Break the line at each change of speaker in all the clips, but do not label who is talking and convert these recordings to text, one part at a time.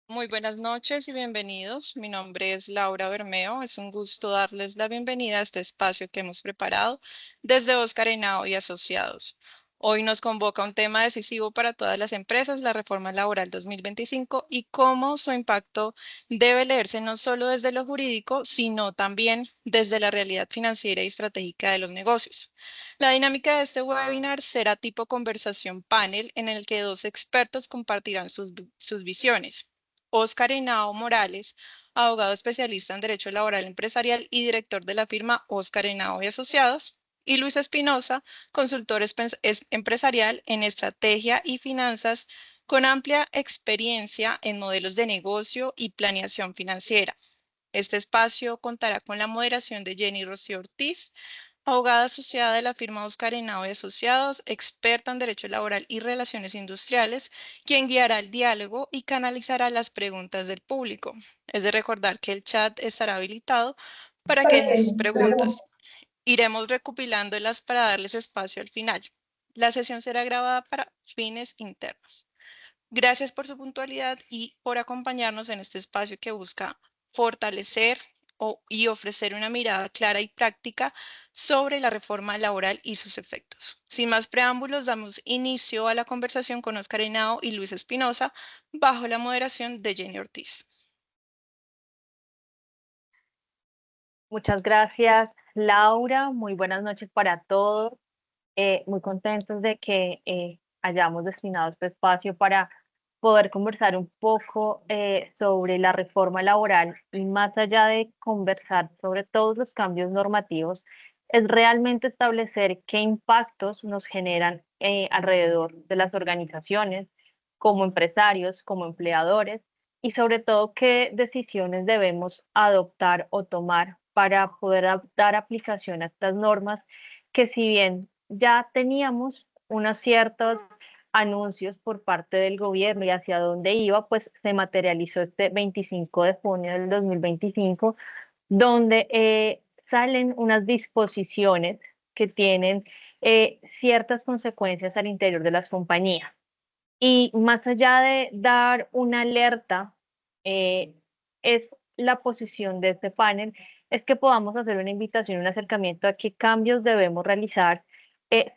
Muy buenas noches y bienvenidos. Mi nombre es Laura Bermeo. Es un gusto darles la bienvenida a este espacio que hemos preparado desde Oscar Henao y Asociados. Hoy nos convoca un tema decisivo para todas las empresas, la reforma laboral 2025 y cómo su impacto debe leerse no solo desde lo jurídico, sino también desde la realidad financiera y estratégica de los negocios. La dinámica de este webinar será tipo conversación panel en el que dos expertos compartirán sus visiones. Óscar Henao Morales, abogado especialista en Derecho Laboral Empresarial y director de la firma Óscar Henao y Asociados, y Luis Espinosa, consultor empresarial en estrategia y finanzas con amplia experiencia en modelos de negocio y planeación financiera. Este espacio contará con la moderación de Jenny Rocío Ortiz, abogada asociada de la firma Oscar Henao y Asociados, experta en Derecho Laboral y Relaciones Industriales, quien guiará el diálogo y canalizará las preguntas del público. Es de recordar que el chat estará habilitado para que dejen sus preguntas. Iremos recopilándolas para darles espacio al final. La sesión será grabada para fines internos. Gracias por su puntualidad y por acompañarnos en este espacio que busca fortalecer y ofrecer una mirada clara y práctica sobre la reforma laboral y sus efectos. Sin más preámbulos, damos inicio a la conversación con Óscar Henao y Luis Espinosa bajo la moderación de Jenny Ortiz.
Muchas gracias, Laura. Muy buenas noches para todos. Muy contentos de que hayamos destinado este espacio para poder conversar un poco sobre la reforma laboral y más allá de conversar sobre todos los cambios normativos, es realmente establecer qué impactos nos generan alrededor de las organizaciones, como empresarios, como empleadores, y sobre todo qué decisiones debemos adoptar o tomar para poder dar aplicación a estas normas que si bien ya teníamos unos ciertos anuncios por parte del gobierno y hacia dónde iba, pues se materializó este 25 de junio del 2025, donde salen unas disposiciones que tienen ciertas consecuencias al interior de las compañías. Y más allá de dar una alerta, eh, es la posición de este panel, es que podamos hacer una invitación, un acercamiento a qué cambios debemos realizar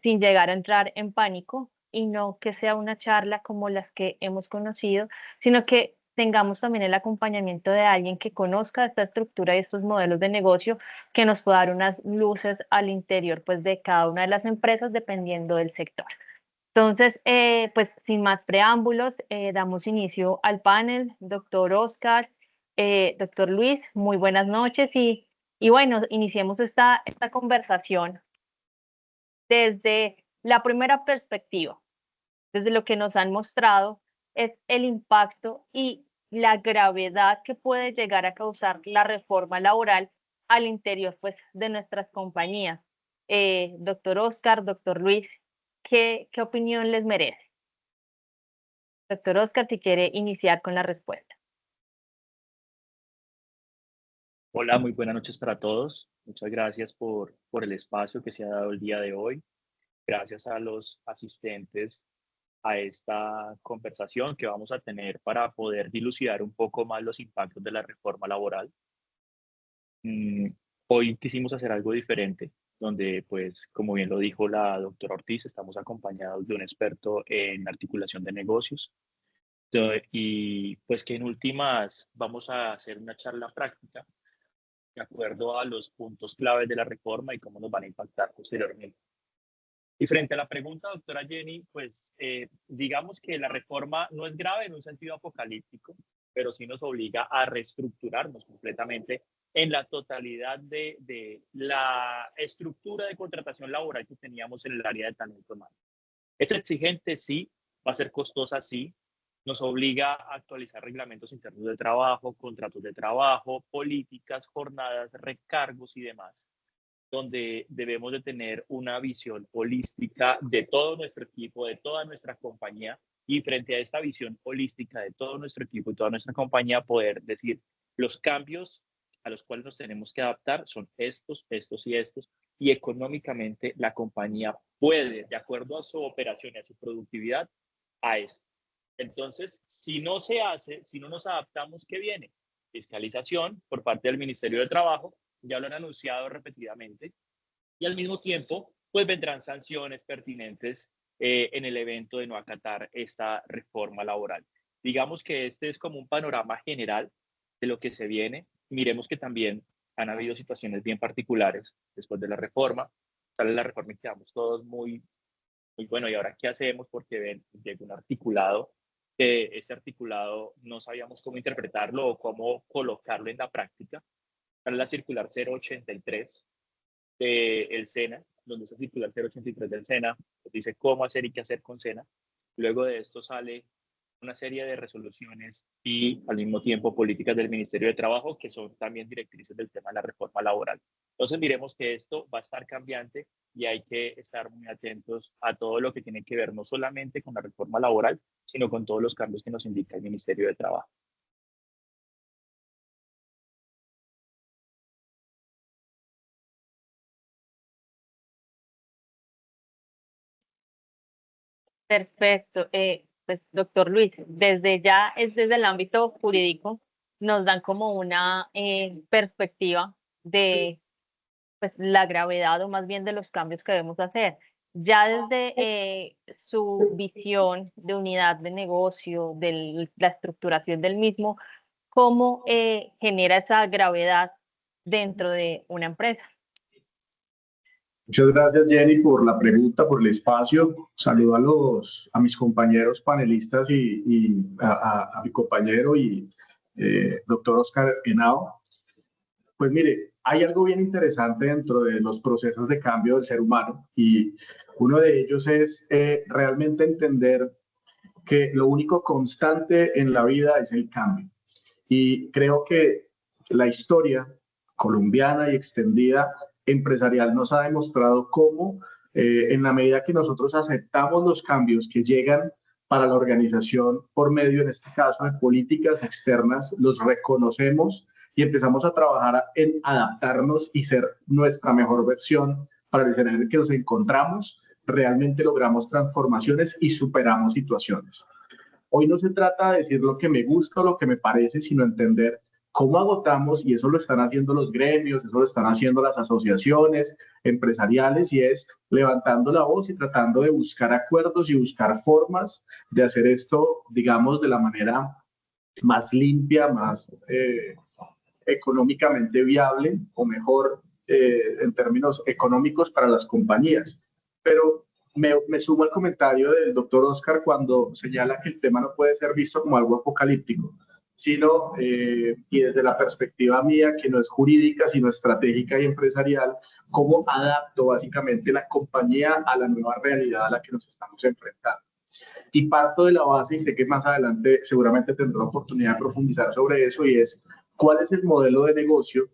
sin llegar a entrar en pánico y no que sea una charla como las que hemos conocido, sino que tengamos también el acompañamiento de alguien que conozca esta estructura y estos modelos de negocio que nos pueda dar unas luces al interior pues, de cada una de las empresas dependiendo del sector. Entonces, pues sin más preámbulos, damos inicio al panel. Doctor Oscar, doctor Luis, muy buenas noches y bueno, iniciemos esta conversación desde la primera perspectiva, desde lo que nos han mostrado es el impacto y la gravedad que puede llegar a causar la reforma laboral al interior pues, de nuestras compañías. Doctor Oscar, doctor Luis, ¿qué opinión les merece? Doctor Oscar, si quiere iniciar con la respuesta.
Hola, muy buenas noches para todos. Muchas gracias por el espacio que se ha dado el día de hoy. Gracias a los asistentes a esta conversación que vamos a tener para poder dilucidar un poco más los impactos de la reforma laboral. Mm, Hoy quisimos hacer algo diferente, donde, pues, como bien lo dijo la doctora Ortiz, estamos acompañados de un experto en articulación de negocios. Y pues que en últimas vamos a hacer una charla práctica de acuerdo a los puntos claves de la reforma y cómo nos van a impactar posteriormente. Y frente a la pregunta, doctora Jenny, pues digamos que la reforma no es grave en un sentido apocalíptico, pero sí nos obliga a reestructurarnos completamente en la totalidad de la estructura de contratación laboral que teníamos en el área de talento humano. Es exigente, sí, va a ser costosa, sí, nos obliga a actualizar reglamentos internos de trabajo, contratos de trabajo, políticas, jornadas, recargos y demás, donde debemos de tener una visión holística de todo nuestro equipo, de toda nuestra compañía, y frente a esta visión holística de todo nuestro equipo y toda nuestra compañía, poder decir los cambios a los cuales nos tenemos que adaptar son estos, estos y estos, y económicamente la compañía puede, de acuerdo a su operación y a su productividad, a esto. Entonces, si no se hace, si no nos adaptamos, ¿qué viene? Fiscalización por parte del Ministerio de Trabajo, ya lo han anunciado repetidamente, y al mismo tiempo, pues vendrán sanciones pertinentes en el evento de no acatar esta reforma laboral. Digamos que este es como un panorama general de lo que se viene. Miremos que también han habido situaciones bien particulares después de la reforma. Sale la reforma y quedamos todos muy bueno, ¿y ahora qué hacemos? Porque ven, llega un articulado, este articulado no sabíamos cómo interpretarlo o cómo colocarlo en la práctica. Sale la circular 083 del SENA, donde esa circular 083 del SENA pues dice cómo hacer y qué hacer con SENA. Luego de esto sale una serie de resoluciones y al mismo tiempo políticas del Ministerio de Trabajo que son también directrices del tema de la reforma laboral. Entonces miremos que esto va a estar cambiante y hay que estar muy atentos a todo lo que tiene que ver no solamente con la reforma laboral, sino con todos los cambios que nos indica el Ministerio de Trabajo.
Perfecto. Pues, doctor Luis, desde ya es desde el ámbito jurídico, nos dan como una perspectiva de pues, la gravedad o más bien de los cambios que debemos hacer. Ya desde su visión de unidad de negocio, de la estructuración del mismo, ¿cómo genera esa gravedad dentro de una empresa?
Muchas gracias, Jenny, por la pregunta, por el espacio. Saludo a mis compañeros panelistas y a mi compañero y doctor Oscar Henao. Pues mire, hay algo bien interesante dentro de los procesos de cambio del ser humano y uno de ellos es realmente entender que lo único constante en la vida es el cambio. Y creo que la historia colombiana y extendida empresarial nos ha demostrado cómo, en la medida que nosotros aceptamos los cambios que llegan para la organización por medio, en este caso, de políticas externas, los reconocemos y empezamos a trabajar en adaptarnos y ser nuestra mejor versión para el escenario en el que nos encontramos, realmente logramos transformaciones y superamos situaciones. Hoy no se trata de decir lo que me gusta o lo que me parece, sino entender cómo agotamos, y eso lo están haciendo los gremios, eso lo están haciendo las asociaciones empresariales, y es levantando la voz y tratando de buscar acuerdos y buscar formas de hacer esto, digamos, de la manera más limpia, más económicamente viable o mejor en términos económicos para las compañías. Pero me sumo al comentario del doctor Oscar cuando señala que el tema no puede ser visto como algo apocalíptico, sino, y desde la perspectiva mía, que no es jurídica, sino estratégica y empresarial, cómo adapto básicamente la compañía a la nueva realidad a la que nos estamos enfrentando. Y parto de la base, y sé que más adelante seguramente tendré la oportunidad de profundizar sobre eso, y es cuál es el modelo de negocio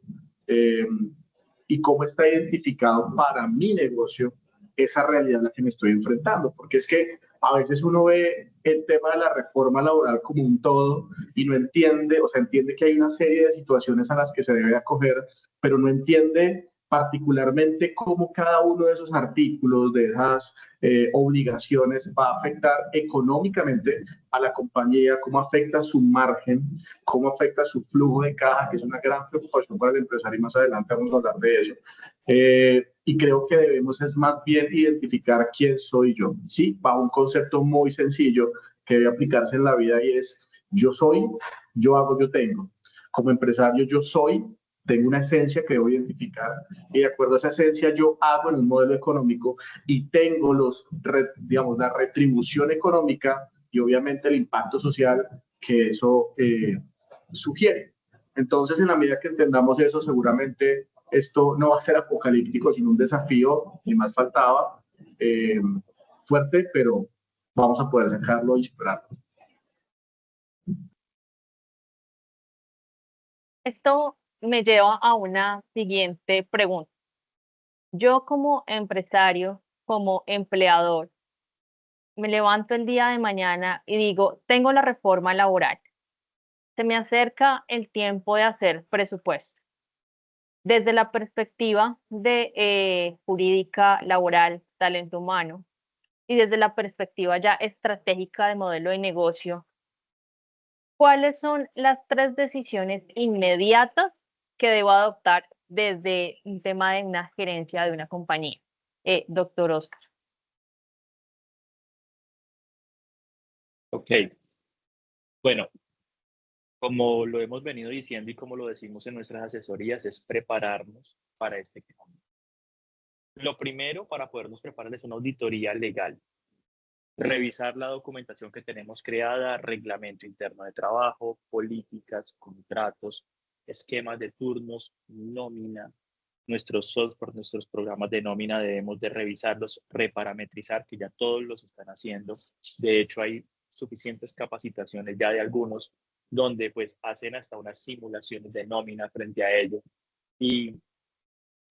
y cómo está identificado para mi negocio esa realidad a la que me estoy enfrentando. Porque es que a veces uno ve el tema de la reforma laboral como un todo y no entiende, o sea, entiende que hay una serie de situaciones a las que se debe acoger, pero no entiende particularmente cómo cada uno de esos artículos, de esas obligaciones va a afectar económicamente a la compañía, cómo afecta su margen, cómo afecta su flujo de caja, que es una gran preocupación para el empresario, y más adelante vamos a hablar de eso. Y creo que debemos es más bien identificar quién soy yo, ¿sí? Bajo un concepto muy sencillo que debe aplicarse en la vida, y es yo soy, yo hago, yo tengo. Como empresario yo soy, tengo una esencia que debo identificar y de acuerdo a esa esencia yo hago en un modelo económico y tengo digamos, la retribución económica y obviamente el impacto social que eso sugiere. Entonces, en la medida que entendamos eso, seguramente esto no va a ser apocalíptico, sino un desafío, y más faltaba, fuerte, pero vamos a poder sacarlo y superarlo.
Esto me lleva a una siguiente pregunta. Yo como empresario, como empleador, me levanto el día de mañana y digo, tengo la reforma laboral. Se me acerca el tiempo de hacer presupuesto. Desde la perspectiva de jurídica, laboral, talento humano, y desde la perspectiva ya estratégica de modelo de negocio, ¿cuáles son las 3 decisiones inmediatas que debo adoptar desde un tema de una gerencia de una compañía? Doctor Oscar.
Ok, bueno, como lo hemos venido diciendo y como lo decimos en nuestras asesorías, es prepararnos para este cambio. Lo primero para podernos preparar es una auditoría legal. Revisar la documentación que tenemos creada, reglamento interno de trabajo, políticas, contratos, esquemas de turnos, nómina, nuestros software, nuestros programas de nómina debemos de revisarlos, reparametrizar, que ya todos los están haciendo. De hecho, hay suficientes capacitaciones ya de algunos donde pues hacen hasta unas simulaciones de nómina frente a ello. Y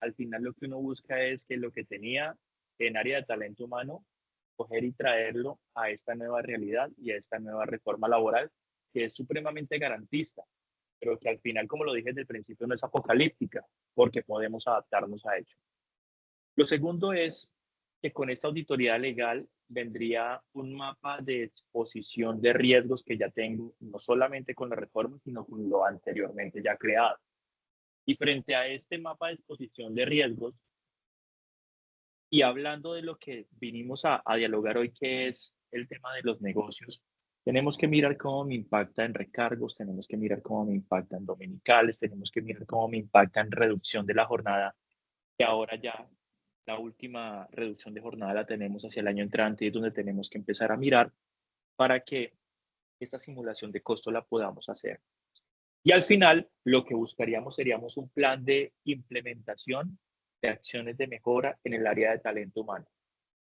al final lo que uno busca es que lo que tenía en área de talento humano, coger y traerlo a esta nueva realidad y a esta nueva reforma laboral, que es supremamente garantista, pero que al final, como lo dije desde el principio, no es apocalíptica, porque podemos adaptarnos a ello. Lo segundo es que con esta auditoría legal vendría un mapa de exposición de riesgos que ya tengo, no solamente con la reforma, sino con lo anteriormente ya creado. Y frente a este mapa de exposición de riesgos, y hablando de lo que vinimos a dialogar hoy, que es el tema de los negocios, tenemos que mirar cómo me impacta en recargos, tenemos que mirar cómo me impacta en dominicales, tenemos que mirar cómo me impacta en reducción de la jornada, que ahora ya la última reducción de jornada la tenemos hacia el año entrante y es donde tenemos que empezar a mirar para que esta simulación de costo la podamos hacer. Y al final, lo que buscaríamos seríamos un plan de implementación de acciones de mejora en el área de talento humano,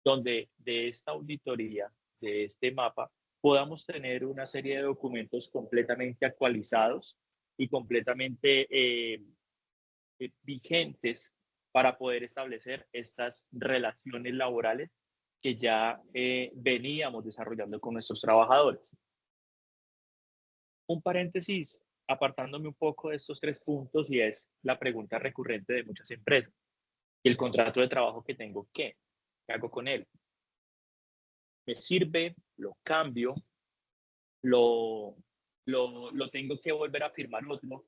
donde de esta auditoría, de este mapa, podamos tener una serie de documentos completamente actualizados y completamente vigentes para poder establecer estas relaciones laborales que ya veníamos desarrollando con nuestros trabajadores. Un paréntesis, apartándome un poco de estos 3 puntos, y es la pregunta recurrente de muchas empresas. ¿Y el contrato de trabajo que tengo qué? ¿Qué hago con él? ¿Me sirve? ¿Lo cambio? ¿Lo tengo que volver a firmar otro?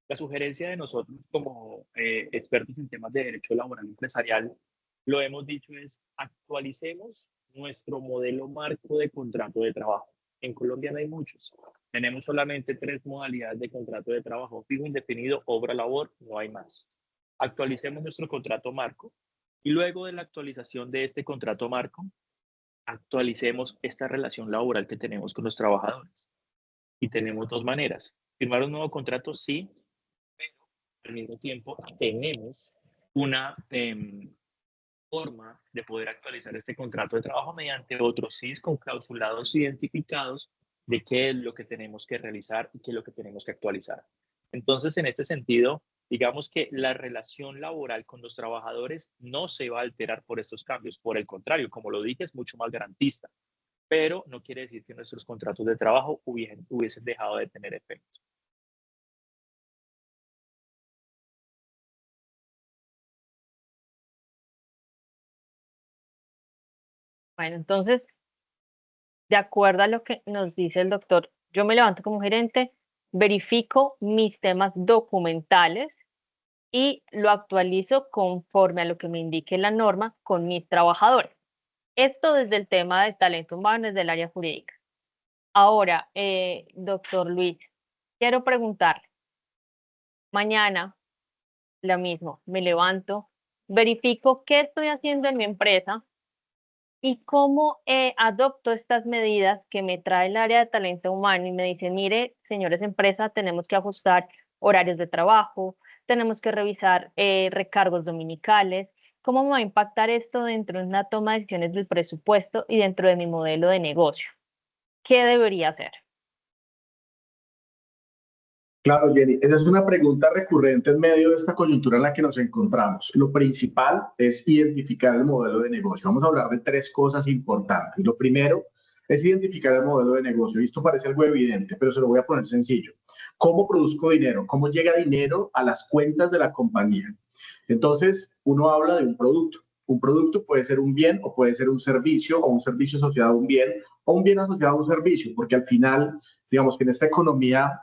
La sugerencia de nosotros como expertos en temas de derecho laboral empresarial, lo hemos dicho, es actualicemos nuestro modelo marco de contrato de trabajo. En Colombia no hay muchos. Tenemos solamente 3 modalidades de contrato de trabajo: fijo, indefinido, obra, labor, no hay más. Actualicemos nuestro contrato marco y luego de la actualización de este contrato marco, actualicemos esta relación laboral que tenemos con los trabajadores. Y tenemos 2 maneras: firmar un nuevo contrato, sí, pero al mismo tiempo tenemos una forma de poder actualizar este contrato de trabajo mediante otros CIS con clausulados identificados de qué es lo que tenemos que realizar y qué es lo que tenemos que actualizar. Entonces, en este sentido, digamos que la relación laboral con los trabajadores no se va a alterar por estos cambios. Por el contrario, como lo dije, es mucho más garantista, pero no quiere decir que nuestros contratos de trabajo hubiesen dejado de tener efecto.
Bueno, entonces, de acuerdo a lo que nos dice el doctor, yo me levanto como gerente, verifico mis temas documentales y lo actualizo conforme a lo que me indique la norma con mis trabajadores. Esto desde el tema de talento humano, desde el área jurídica. Ahora, doctor Luis, quiero preguntarle, mañana, lo mismo, me levanto, verifico qué estoy haciendo en mi empresa y cómo adopto estas medidas que me trae el área de talento humano y me dicen, mire, señores empresa, tenemos que ajustar horarios de trabajo, tenemos que revisar recargos dominicales. ¿Cómo me va a impactar esto dentro de una toma de decisiones del presupuesto y dentro de mi modelo de negocio? ¿Qué debería hacer?
Claro, Jenny, esa es una pregunta recurrente en medio de esta coyuntura en la que nos encontramos. Lo principal es identificar el modelo de negocio. Vamos a hablar de 3 cosas importantes. Lo primero es identificar el modelo de negocio. Y esto parece algo evidente, pero se lo voy a poner sencillo. ¿Cómo produzco dinero? ¿Cómo llega dinero a las cuentas de la compañía? Entonces, uno habla de un producto. Un producto puede ser un bien o puede ser un servicio, o un servicio asociado a un bien, o un bien asociado a un servicio, porque al final, digamos que en esta economía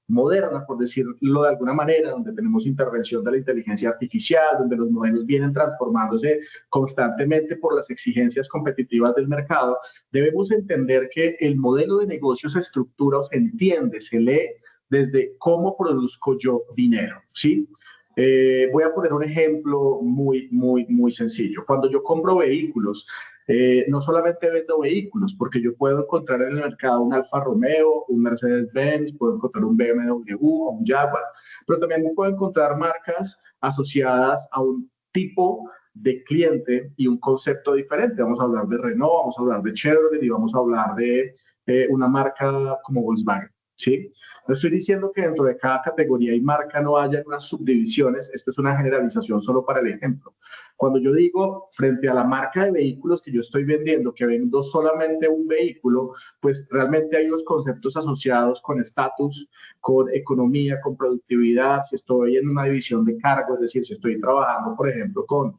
moderna, por decirlo de alguna manera, donde tenemos intervención de la inteligencia artificial, donde los modelos vienen transformándose constantemente por las exigencias competitivas del mercado, debemos entender que el modelo de negocio se estructura o se entiende, se lee desde cómo produzco yo dinero, ¿sí? Voy a poner un ejemplo muy sencillo. Cuando yo compro vehículos, no solamente vendo vehículos, porque yo puedo encontrar en el mercado un Alfa Romeo, un Mercedes-Benz, puedo encontrar un BMW o un Jaguar, pero también puedo encontrar marcas asociadas a un tipo de cliente y un concepto diferente. Vamos a hablar de Renault, vamos a hablar de Chevrolet y vamos a hablar de una marca como Volkswagen, ¿sí? No estoy diciendo que dentro de cada categoría y marca no haya unas subdivisiones, esto es una generalización solo para el ejemplo. Cuando yo digo frente a la marca de vehículos que yo estoy vendiendo, que vendo solamente un vehículo, pues realmente hay unos conceptos asociados con estatus, con economía, con productividad, si estoy en una división de cargo, es decir, si estoy trabajando, por ejemplo, con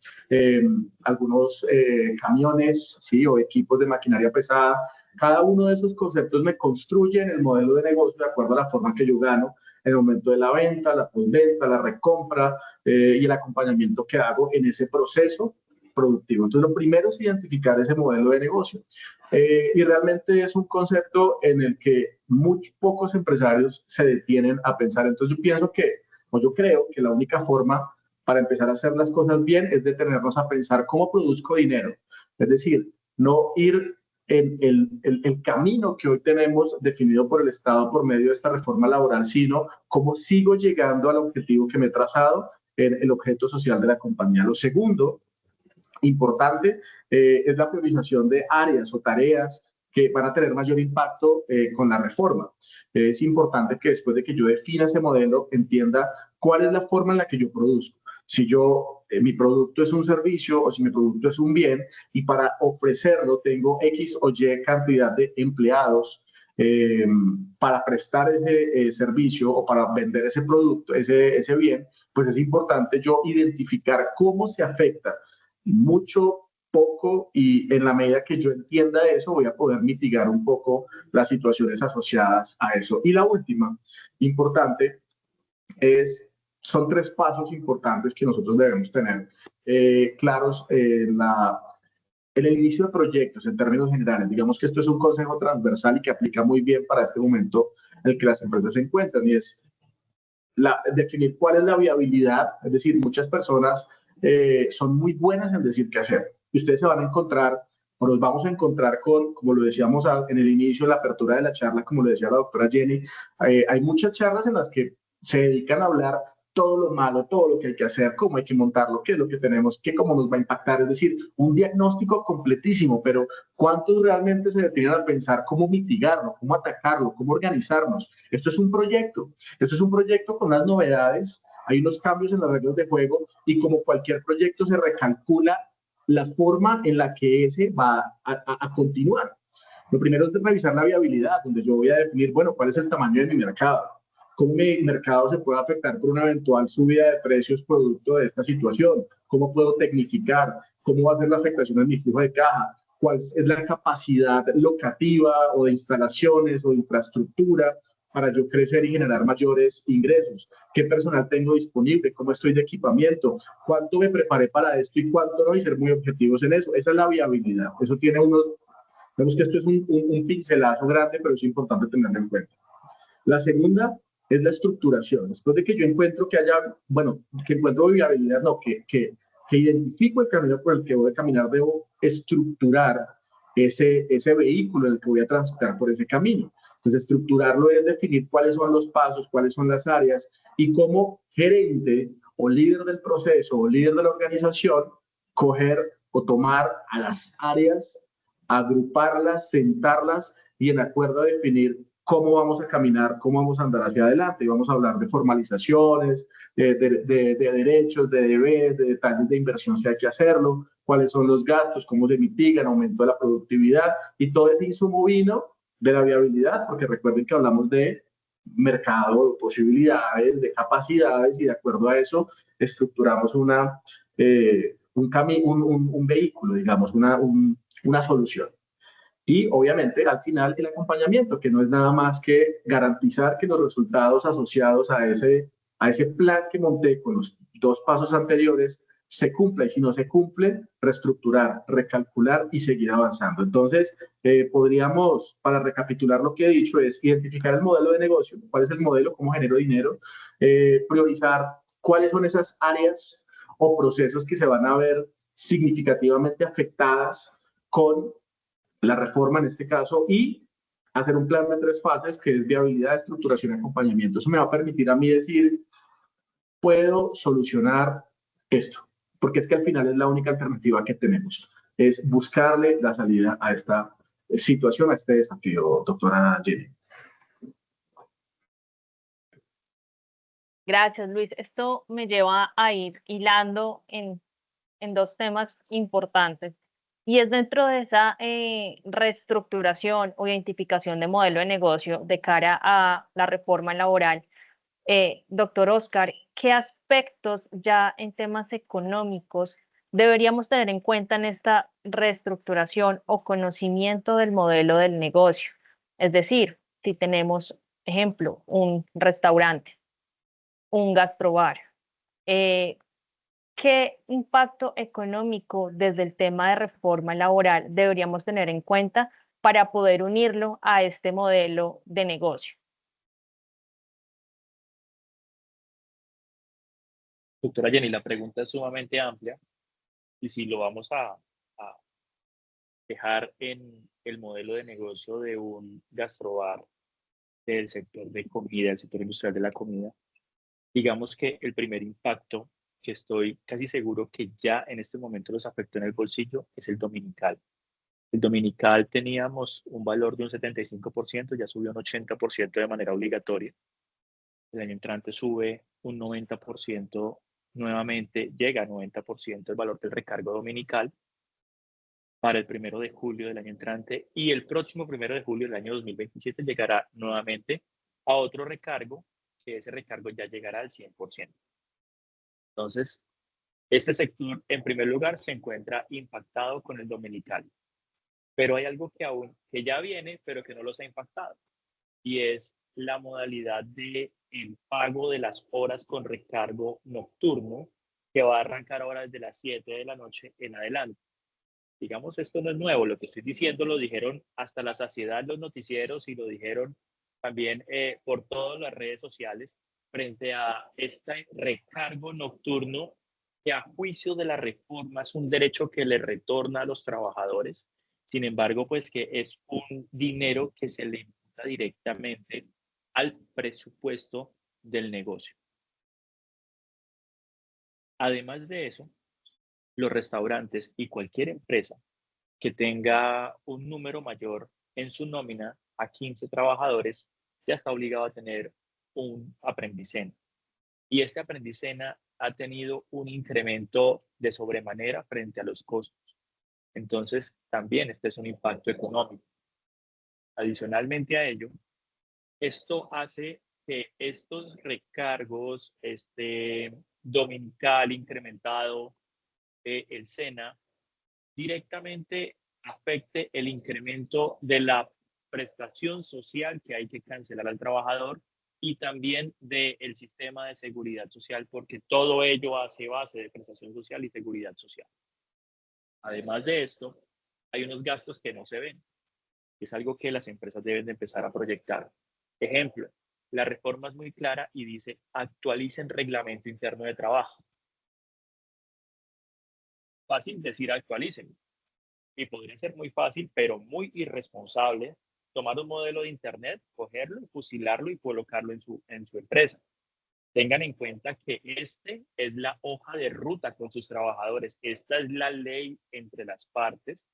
algunos camiones, ¿sí? O equipos de maquinaria pesada. Cada uno de esos conceptos me construye en el modelo de negocio de acuerdo a la forma que yo gano en el momento de la venta, la postventa, la recompra y el acompañamiento que hago en ese proceso productivo. Entonces, lo primero es identificar ese modelo de negocio. Y realmente es un concepto en el que muy pocos empresarios se detienen a pensar. Entonces, yo creo que la única forma para empezar a hacer las cosas bien es detenernos a pensar cómo produzco dinero. Es decir, no ir en el camino que hoy tenemos definido por el Estado por medio de esta reforma laboral, sino cómo sigo llegando al objetivo que me he trazado, el objeto social de la compañía. Lo segundo, importante, es la priorización de áreas o tareas que van a tener mayor impacto con la reforma. Es importante que después de que yo defina ese modelo, entienda cuál es la forma en la que yo produzco. Si mi producto es un servicio o si mi producto es un bien, y para ofrecerlo tengo X o Y cantidad de empleados para prestar ese servicio o para vender ese producto, ese bien, pues es importante yo identificar cómo se afecta mucho, poco, y en la medida que yo entienda eso, voy a poder mitigar un poco las situaciones asociadas a eso. Y la última, importante, son 3 pasos importantes que nosotros debemos tener claros en el inicio de proyectos, en términos generales. Digamos que esto es un consejo transversal y que aplica muy bien para este momento en el que las empresas se encuentran, y es definir cuál es la viabilidad. Es decir, muchas personas son muy buenas en decir qué hacer. Y ustedes se van a encontrar, o nos vamos a encontrar con, como lo decíamos en el inicio, en la apertura de la charla, como lo decía la doctora Jenny, hay muchas charlas en las que se dedican a hablar todo lo malo, todo lo que hay que hacer, cómo hay que montarlo, qué es lo que tenemos, cómo nos va a impactar. Es decir, un diagnóstico completísimo, pero ¿cuántos realmente se detienen a pensar cómo mitigarlo, cómo atacarlo, cómo organizarnos? Esto es un proyecto con unas novedades, hay unos cambios en las reglas de juego, y como cualquier proyecto se recalcula la forma en la que ese va a continuar. Lo primero es revisar la viabilidad, donde yo voy a definir, bueno, cuál es el tamaño de mi mercado, cómo mi mercado se puede afectar por una eventual subida de precios producto de esta situación, cómo puedo tecnificar, cómo va a ser la afectación en mi flujo de caja, cuál es la capacidad locativa o de instalaciones o de infraestructura para yo crecer y generar mayores ingresos, qué personal tengo disponible, cómo estoy de equipamiento, cuánto me preparé para esto y cuánto no, y ser muy objetivos en eso. Esa es la viabilidad. Eso tiene vemos que esto es un pincelazo grande, pero es importante tenerlo en cuenta. La segunda es la estructuración. Después de que yo encuentro que encuentro viabilidad, que identifico el camino por el que voy a caminar, debo estructurar ese vehículo en el que voy a transitar por ese camino. Entonces, estructurarlo es definir cuáles son los pasos, cuáles son las áreas, y como gerente o líder del proceso o líder de la organización, coger o tomar a las áreas, agruparlas, sentarlas y en acuerdo a definir cómo vamos a caminar, cómo vamos a andar hacia adelante. Y vamos a hablar de formalizaciones, de derechos, de deberes, de detalles de inversión si hay que hacerlo, cuáles son los gastos, cómo se mitigan, aumento de la productividad, y todo ese insumo vino de la viabilidad, porque recuerden que hablamos de mercado, de posibilidades, de capacidades, y de acuerdo a eso estructuramos un vehículo, digamos, una solución. Y obviamente al final el acompañamiento, que no es nada más que garantizar que los resultados asociados a ese plan que monté con los dos pasos anteriores se cumpla, y si no se cumple, reestructurar, recalcular y seguir avanzando. Entonces, podríamos, para recapitular lo que he dicho, es identificar el modelo de negocio, cuál es el modelo, cómo genero dinero, priorizar cuáles son esas áreas o procesos que se van a ver significativamente afectadas con la reforma en este caso, y hacer un plan de 3 fases que es viabilidad, estructuración y acompañamiento. Eso me va a permitir a mí decir, puedo solucionar esto, porque es que al final es la única alternativa que tenemos, es buscarle la salida a esta situación, a este desafío, doctora Jenny.
Gracias, Luis. Esto me lleva a ir hilando en dos temas importantes. Y es dentro de esa reestructuración o identificación de modelo de negocio de cara a la reforma laboral. Doctor Oscar, ¿qué aspectos ya en temas económicos deberíamos tener en cuenta en esta reestructuración o conocimiento del modelo del negocio? Es decir, si tenemos, ejemplo, un restaurante, un gastrobar, ¿qué impacto económico desde el tema de reforma laboral deberíamos tener en cuenta para poder unirlo a este modelo de negocio?
Doctora Jenny, la pregunta es sumamente amplia y si lo vamos a dejar en el modelo de negocio de un gastrobar del sector de comida, el sector industrial de la comida, digamos que el primer impacto que estoy casi seguro que ya en este momento los afectó en el bolsillo es el dominical. El dominical teníamos un valor de un 75%, ya subió un 80% de manera obligatoria. El año entrante sube un 90%, nuevamente llega a 90% el valor del recargo dominical para el 1 de julio del año entrante, y el próximo 1 de julio del año 2027 llegará nuevamente a otro recargo, que ese recargo ya llegará al 100%. Entonces, este sector en primer lugar se encuentra impactado con el dominical, pero hay algo que ya viene, pero que no los ha impactado, y es la modalidad de el pago de las horas con recargo nocturno, que va a arrancar ahora desde las 7 de la noche en adelante. Digamos, esto no es nuevo, lo que estoy diciendo lo dijeron hasta la saciedad los noticieros y lo dijeron también por todas las redes sociales frente a este recargo nocturno, que a juicio de la reforma es un derecho que le retorna a los trabajadores. Sin embargo, pues que es un dinero que se le imputa directamente al presupuesto del negocio. Además de eso, los restaurantes y cualquier empresa que tenga un número mayor en su nómina a 15 trabajadores ya está obligado a tener un aprendicena. Y este aprendicena ha tenido un incremento de sobremanera frente a los costos. Entonces, también este es un impacto económico. Adicionalmente a ello, esto hace que estos recargos, este dominical incrementado, el SENA, directamente afecte el incremento de la prestación social que hay que cancelar al trabajador y también del sistema de seguridad social, porque todo ello hace base de prestación social y seguridad social. Además de esto, hay unos gastos que no se ven. Es algo que las empresas deben de empezar a proyectar. Ejemplo, la reforma es muy clara y dice: actualicen reglamento interno de trabajo. Fácil decir actualicen, y podría ser muy fácil, pero muy irresponsable, tomar un modelo de internet, cogerlo, fusilarlo y colocarlo en su empresa. Tengan en cuenta que este es la hoja de ruta con sus trabajadores. Esta es la ley entre las partes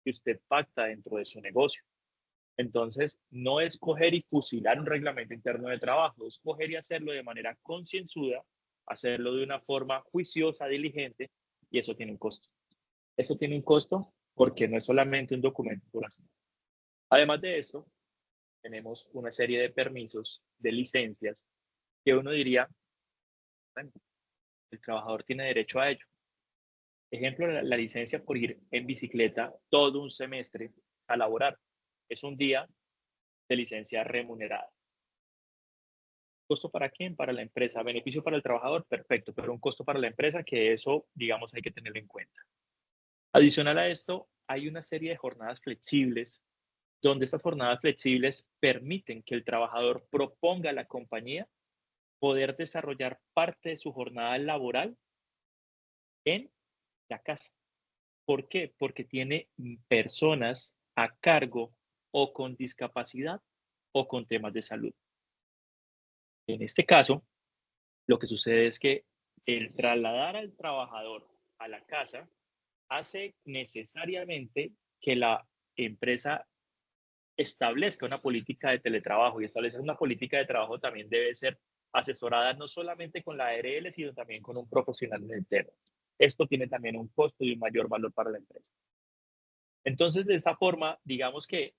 que usted pacta dentro de su negocio. Entonces, no es coger y fusilar un reglamento interno de trabajo, es coger y hacerlo de manera concienzuda, hacerlo de una forma juiciosa, diligente, y eso tiene un costo. Eso tiene un costo porque no es solamente un documento por así. Además de esto, tenemos una serie de permisos, de licencias, que uno diría, bueno, el trabajador tiene derecho a ello. Ejemplo, la licencia por ir en bicicleta todo un semestre a laborar. Es un día de licencia remunerada. ¿Costo para quién? Para la empresa. ¿Beneficio para el trabajador? Perfecto, pero un costo para la empresa que eso, digamos, hay que tenerlo en cuenta. Adicional a esto, hay una serie de jornadas flexibles, donde estas jornadas flexibles permiten que el trabajador proponga a la compañía poder desarrollar parte de su jornada laboral en la casa. ¿Por qué? Porque tiene personas a cargo o con discapacidad o con temas de salud. En este caso, lo que sucede es que el trasladar al trabajador a la casa hace necesariamente que la empresa establezca una política de teletrabajo, y establecer una política de trabajo también debe ser asesorada no solamente con la ARL, sino también con un profesional en el tema. Esto tiene también un costo y un mayor valor para la empresa. Entonces, de esta forma, digamos que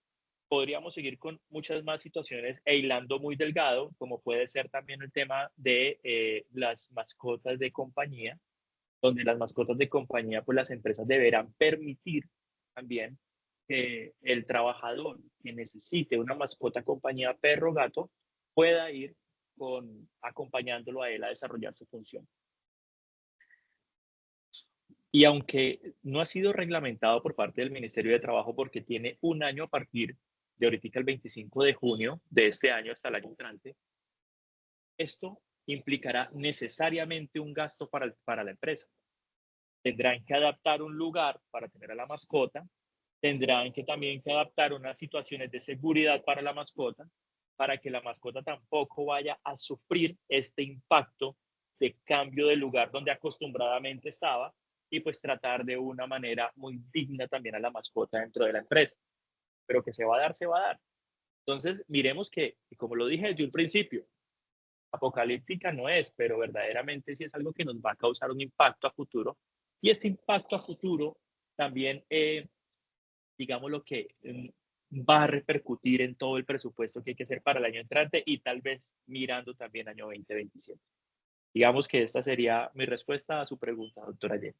podríamos seguir con muchas más situaciones e hilando muy delgado, como puede ser también el tema de las mascotas de compañía, donde las mascotas de compañía, pues las empresas deberán permitir también que el trabajador que necesite una mascota compañía perro o gato pueda ir acompañándolo a él a desarrollar su función. Y aunque no ha sido reglamentado por parte del Ministerio de Trabajo, porque tiene un año a partir de ahorita el 25 de junio de este año hasta el año entrante, esto implicará necesariamente un gasto para la empresa. Tendrán que adaptar un lugar para tener a la mascota, tendrán que también que adaptar unas situaciones de seguridad para la mascota, para que la mascota tampoco vaya a sufrir este impacto de cambio de lugar donde acostumbradamente estaba, y pues tratar de una manera muy digna también a la mascota dentro de la empresa. Pero que se va a dar, se va a dar. Entonces, miremos que, como lo dije desde un principio, apocalíptica no es, pero verdaderamente sí es algo que nos va a causar un impacto a futuro. Y este impacto a futuro también, digamos, lo que va a repercutir en todo el presupuesto que hay que hacer para el año entrante y tal vez mirando también año 2027. Digamos que esta sería mi respuesta a su pregunta, doctora Jenny.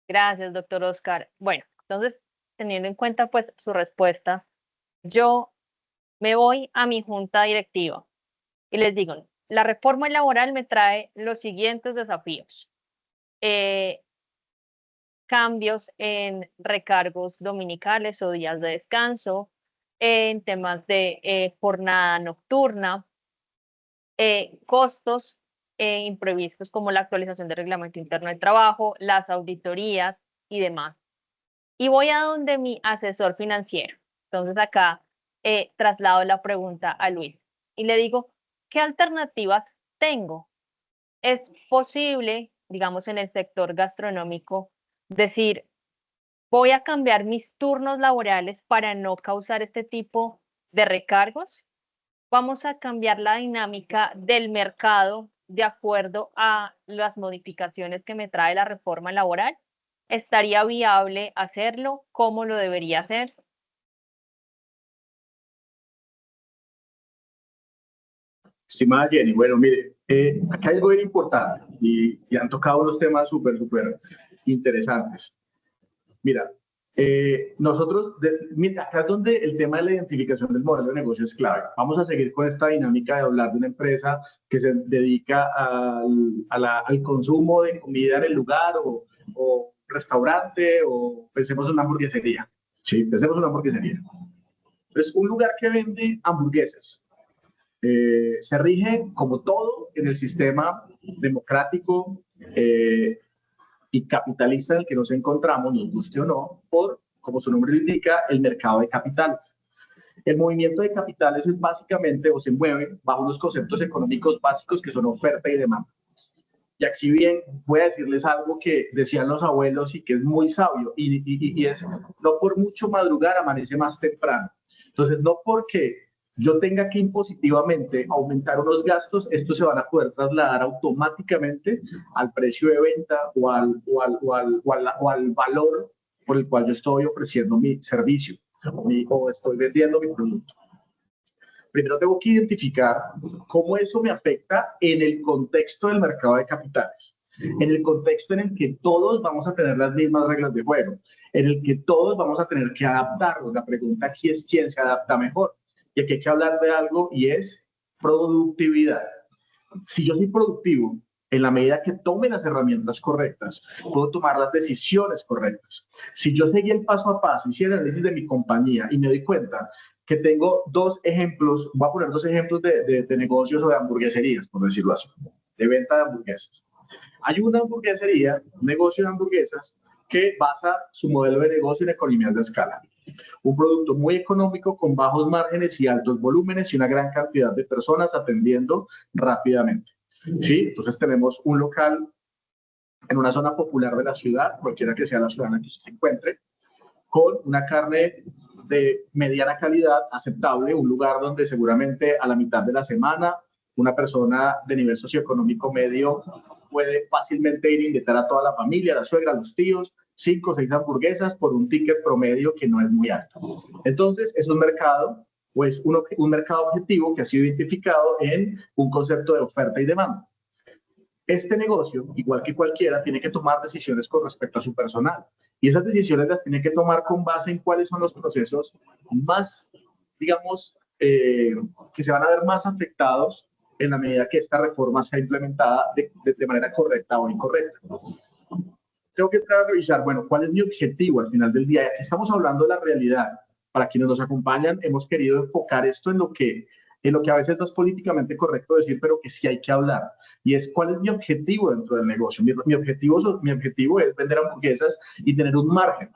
Gracias, doctor Oscar. Bueno, entonces, teniendo en cuenta pues su respuesta, yo me voy a mi junta directiva y les digo, la reforma laboral me trae los siguientes desafíos. Cambios en recargos dominicales o días de descanso, en temas de jornada nocturna, costos imprevistos como la actualización del reglamento interno de trabajo, las auditorías y demás. Y voy a donde mi asesor financiero. Entonces acá traslado la pregunta a Luis y le digo, ¿qué alternativas tengo? ¿Es posible, digamos, en el sector gastronómico, decir, voy a cambiar mis turnos laborales para no causar este tipo de recargos? Vamos a cambiar la dinámica del mercado de acuerdo a las modificaciones que me trae la reforma laboral. ¿Estaría viable hacerlo? ¿Cómo lo debería hacer?
Estimada Jenny, bueno, mire, acá hay algo bien importante y han tocado unos temas súper interesantes. Mira, mira, acá es donde el tema de la identificación del modelo de negocio es clave. Vamos a seguir con esta dinámica de hablar de una empresa que se dedica al consumo de comida en el lugar o restaurante, o pensemos en una hamburguesería. Sí, pensemos en una hamburguesería. Es un lugar que vende hamburguesas. Se rige, como todo, en el sistema democrático y capitalista en el que nos encontramos, nos guste o no, por, como su nombre lo indica, el mercado de capitales. El movimiento de capitales es básicamente, o se mueve bajo unos conceptos económicos básicos que son oferta y demanda. Y aquí bien voy a decirles algo que decían los abuelos y que es muy sabio, y es, no por mucho madrugar amanece más temprano. Entonces, no porque yo tenga que impositivamente aumentar unos gastos, estos se van a poder trasladar automáticamente al precio de venta o al valor por el cual yo estoy ofreciendo mi servicio o estoy vendiendo mi producto. Primero tengo que identificar cómo eso me afecta en el contexto del mercado de capitales. en el contexto en el que todos vamos a tener las mismas reglas de juego, en el que todos vamos a tener que adaptarnos. La pregunta aquí es quién se adapta mejor. Y aquí hay que hablar de algo y es productividad. Si yo soy productivo, en la medida que tome las herramientas correctas, puedo tomar las decisiones correctas. Si yo seguí el paso a paso, hice el análisis de mi compañía y me doy cuenta que tengo dos ejemplos, voy a poner dos ejemplos de negocios o de hamburgueserías, por decirlo así, de venta de hamburguesas. Hay una hamburguesería, un negocio de hamburguesas, que basa su modelo de negocio en economías de escala. Un producto muy económico con bajos márgenes y altos volúmenes y una gran cantidad de personas atendiendo rápidamente. ¿Sí? Entonces tenemos un local en una zona popular de la ciudad, cualquiera que sea la ciudad en la que usted se encuentre, con una carne de mediana calidad, aceptable, un lugar donde seguramente a la mitad de la semana una persona de nivel socioeconómico medio puede fácilmente ir a invitar a toda la familia, a la suegra, a los tíos, 5 o 6 hamburguesas por un ticket promedio que no es muy alto. Entonces, es un mercado, pues un mercado objetivo que ha sido identificado en un concepto de oferta y demanda. Este negocio, igual que cualquiera, tiene que tomar decisiones con respecto a su personal. Y esas decisiones las tiene que tomar con base en cuáles son los procesos más, digamos, que se van a ver más afectados en la medida que esta reforma sea implementada de manera correcta o incorrecta. Tengo que entrar a revisar, bueno, ¿cuál es mi objetivo al final del día? Aquí estamos hablando de la realidad. Para quienes nos acompañan, hemos querido enfocar esto en lo que a veces no es políticamente correcto decir, pero que sí hay que hablar. Y es cuál es mi objetivo dentro del negocio. Mi objetivo es vender hamburguesas y tener un margen.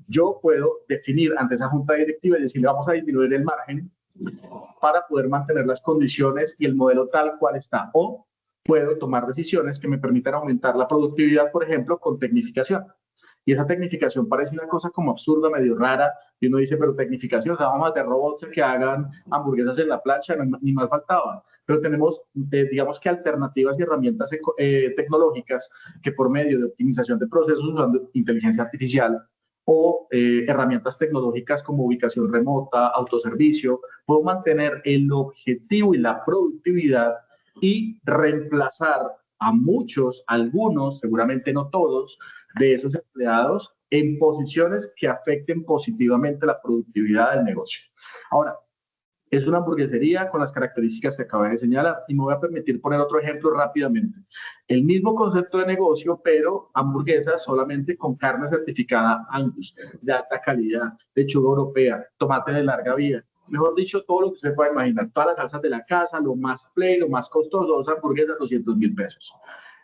Yo puedo definir ante esa junta directiva y decirle, vamos a disminuir el margen para poder mantener las condiciones y el modelo tal cual está. O puedo tomar decisiones que me permitan aumentar la productividad, por ejemplo, con tecnificación. Y esa tecnificación parece una cosa como absurda, medio rara, y uno dice, pero tecnificación, o sea, vamos a meter robots que hagan hamburguesas en la plancha, ni más faltaba. Pero tenemos, digamos que alternativas y herramientas tecnológicas que por medio de optimización de procesos usando inteligencia artificial o herramientas tecnológicas como ubicación remota, autoservicio, puedo mantener el objetivo y la productividad y reemplazar a muchos, algunos, seguramente no todos, de esos empleados en posiciones que afecten positivamente la productividad del negocio. Ahora, es una hamburguesería con las características que acabé de señalar y me voy a permitir poner otro ejemplo rápidamente. El mismo concepto de negocio, pero hamburguesas solamente con carne certificada Angus, de alta calidad, lechuga europea, tomate de larga vida. Mejor dicho, todo lo que usted pueda imaginar, todas las salsas de la casa, lo más play, lo más costoso, 2 hamburguesas, 200,000 pesos.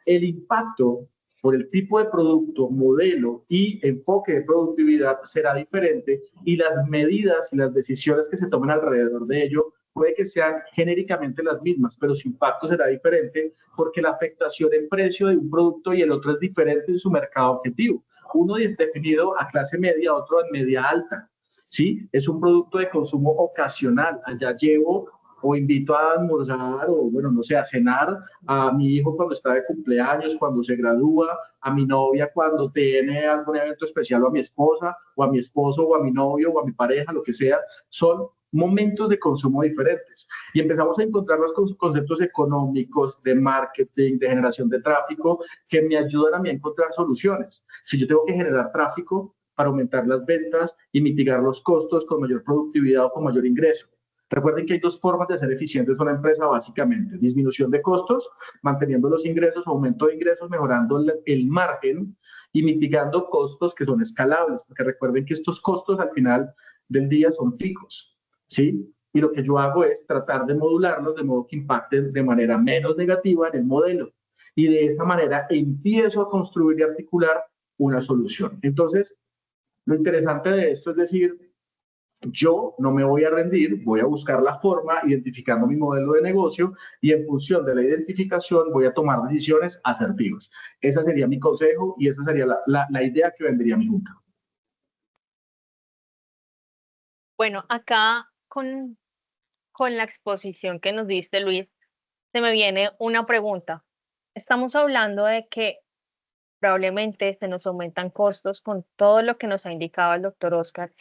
El impacto por el tipo de producto, modelo y enfoque de productividad será diferente y las medidas y las decisiones que se tomen alrededor de ello puede que sean genéricamente las mismas, pero su impacto será diferente porque la afectación en precio de un producto y el otro es diferente en su mercado objetivo. Uno definido a clase media, otro en media alta. ¿Sí? Es un producto de consumo ocasional. Allá llevo o invito a almorzar o, bueno, no sé, a cenar a mi hijo cuando está de cumpleaños, cuando se gradúa, a mi novia cuando tiene algún evento especial, o a mi esposa, o a mi esposo, o a mi novio, o a mi pareja, lo que sea. Son momentos de consumo diferentes. Y empezamos a encontrar los conceptos económicos, de marketing, de generación de tráfico, que me ayudan a mí a encontrar soluciones. Si yo tengo que generar tráfico para aumentar las ventas y mitigar los costos con mayor productividad o con mayor ingreso. Recuerden que hay dos formas de ser eficientes en una empresa básicamente. Disminución de costos, manteniendo los ingresos, aumento de ingresos, mejorando el margen y mitigando costos que son escalables. Porque recuerden que estos costos al final del día son fijos, ¿sí? Y lo que yo hago es tratar de modularlos de modo que impacten de manera menos negativa en el modelo. Y de esta manera empiezo a construir y articular una solución. Entonces, lo interesante de esto es decir, yo no me voy a rendir, voy a buscar la forma identificando mi modelo de negocio y en función de la identificación voy a tomar decisiones asertivas. Ese sería mi consejo y esa sería la idea que vendría a mi junta.
Bueno, acá con la exposición que nos diste, Luis, se me viene una pregunta. Estamos hablando de que probablemente se nos aumentan costos con todo lo que nos ha indicado el doctor Oscar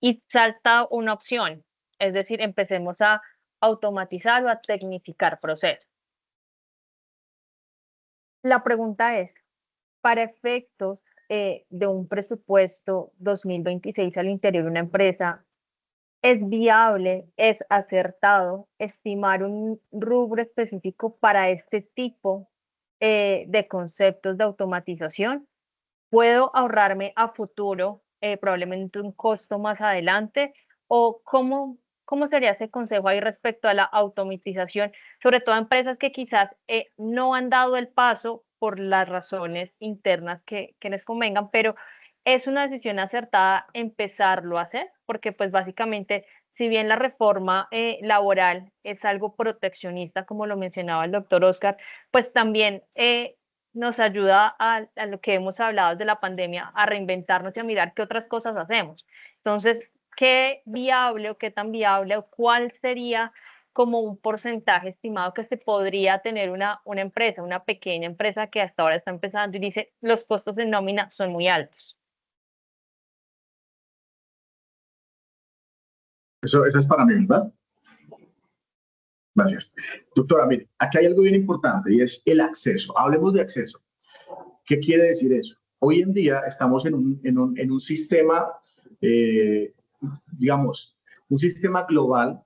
y salta una opción, es decir, empecemos a automatizar o a tecnificar procesos. La pregunta es, para efectos de un presupuesto 2026 al interior de una empresa, ¿es viable, es acertado estimar un rubro específico para este tipo de conceptos de automatización? ¿Puedo ahorrarme a futuro probablemente un costo más adelante? ¿O cómo sería ese consejo ahí respecto a la automatización, sobre todo empresas que quizás no han dado el paso por las razones internas que les convengan, pero es una decisión acertada empezarlo a hacer? Porque pues básicamente, si bien la reforma laboral es algo proteccionista, como lo mencionaba el doctor Oscar, pues también nos ayuda a lo que hemos hablado de la pandemia, a reinventarnos y a mirar qué otras cosas hacemos. Entonces, ¿qué viable o qué tan viable o cuál sería como un porcentaje estimado que se podría tener una empresa, una pequeña empresa que hasta ahora está empezando y dice los costos de nómina son muy altos?
Eso es para mí, ¿verdad? Gracias. Doctora, mire, aquí hay algo bien importante y es el acceso. Hablemos de acceso. ¿Qué quiere decir eso? Hoy en día estamos en un sistema, eh, digamos, un sistema global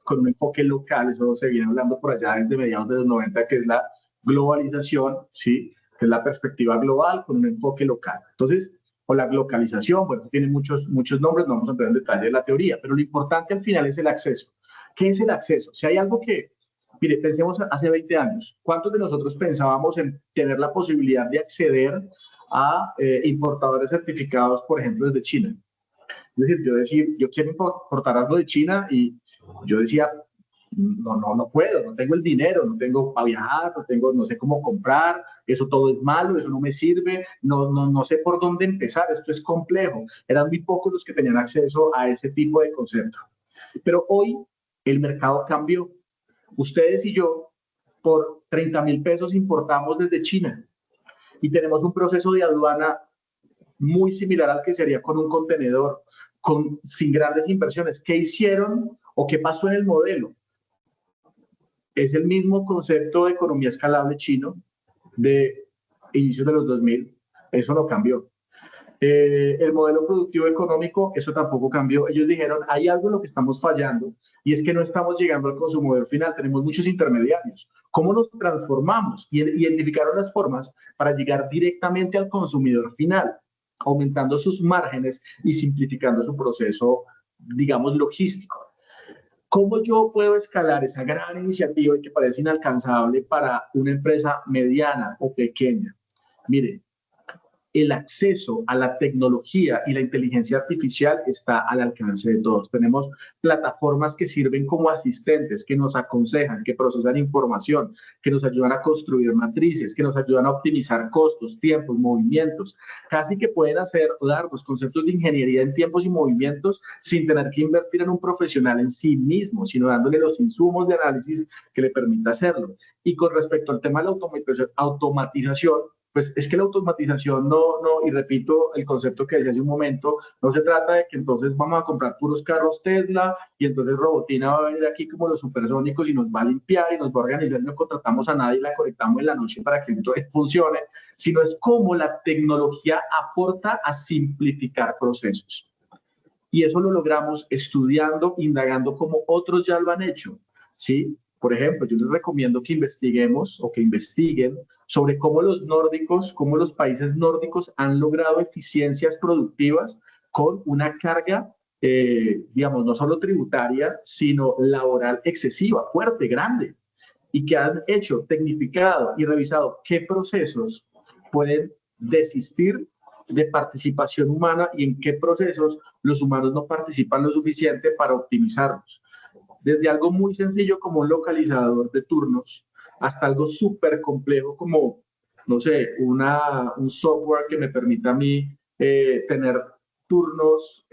con un enfoque local. Eso se viene hablando por allá desde mediados de los 90, que es la globalización, ¿sí? Que es la perspectiva global con un enfoque local. Entonces, o la globalización, bueno, tiene muchos nombres, no vamos a entrar en detalle de la teoría, pero lo importante al final es el acceso. ¿Qué es el acceso? Si hay algo que, mire, pensemos hace 20 años, ¿cuántos de nosotros pensábamos en tener la posibilidad de acceder a importadores certificados, por ejemplo, desde China? Es decir, yo quiero importar algo de China y yo decía, no puedo, no tengo el dinero, no tengo para viajar, no sé cómo comprar, eso todo es malo, eso no me sirve, no sé por dónde empezar, esto es complejo. Eran muy pocos los que tenían acceso a ese tipo de concepto. Pero hoy el mercado cambió. Ustedes y yo, por 30,000 pesos importamos desde China y tenemos un proceso de aduana muy similar al que sería con un contenedor, sin grandes inversiones. ¿Qué hicieron o qué pasó en el modelo? Es el mismo concepto de economía escalable chino de inicios de los 2000. Eso no cambió. El modelo productivo económico, eso tampoco cambió. Ellos dijeron, hay algo en lo que estamos fallando y es que no estamos llegando al consumidor final, tenemos muchos intermediarios. ¿Cómo nos transformamos? Y identificaron las formas para llegar directamente al consumidor final, aumentando sus márgenes y simplificando su proceso, digamos, logístico. ¿Cómo yo puedo escalar esa gran iniciativa que parece inalcanzable para una empresa mediana o pequeña? Mire, el acceso a la tecnología y la inteligencia artificial está al alcance de todos. Tenemos plataformas que sirven como asistentes, que nos aconsejan, que procesan información, que nos ayudan a construir matrices, que nos ayudan a optimizar costos, tiempos, movimientos. Casi que pueden hacer o darnos conceptos de ingeniería en tiempos y movimientos sin tener que invertir en un profesional en sí mismo, sino dándole los insumos de análisis que le permita hacerlo. Y con respecto al tema de la automatización, pues es que la automatización y repito el concepto que decía hace un momento, no se trata de que entonces vamos a comprar puros carros Tesla y entonces Robotina va a venir aquí como los supersónicos y nos va a limpiar y nos va a organizar y no contratamos a nadie y la conectamos en la noche para que entonces funcione, sino es cómo la tecnología aporta a simplificar procesos. Y eso lo logramos estudiando, indagando como otros ya lo han hecho, ¿sí? Por ejemplo, yo les recomiendo que investiguemos o que investiguen sobre cómo los nórdicos, cómo los países nórdicos han logrado eficiencias productivas con una carga, digamos, no solo tributaria, sino laboral excesiva, fuerte, grande, y que han hecho, tecnificado y revisado qué procesos pueden desistir de participación humana y en qué procesos los humanos no participan lo suficiente para optimizarlos. Desde algo muy sencillo como un localizador de turnos hasta algo súper complejo como, no sé, un software que me permita a mí tener turnos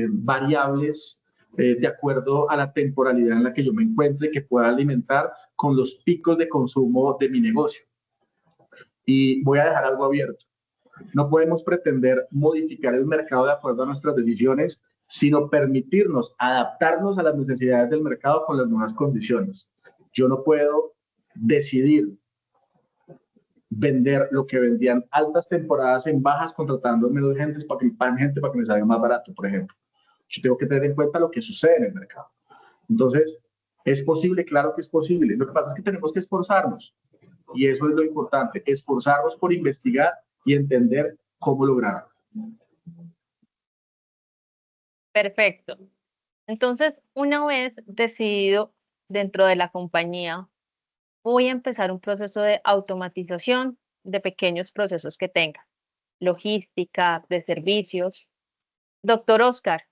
variables de acuerdo a la temporalidad en la que yo me encuentre y que pueda alimentar con los picos de consumo de mi negocio. Y voy a dejar algo abierto. No podemos pretender modificar el mercado de acuerdo a nuestras decisiones, sino permitirnos adaptarnos a las necesidades del mercado con las nuevas condiciones. Yo no puedo decidir vender lo que vendían altas temporadas en bajas, contratando menos gente para que me paguen gente para que me salga más barato, por ejemplo. Yo tengo que tener en cuenta lo que sucede en el mercado. Entonces, ¿es posible? Claro que es posible. Lo que pasa es que tenemos que esforzarnos. Y eso es lo importante, esforzarnos por investigar y entender cómo lograrlo.
Perfecto. Entonces, una vez decidido dentro de la compañía, voy a empezar un proceso de automatización de pequeños procesos que tenga, logística, de servicios. Doctor Oscar,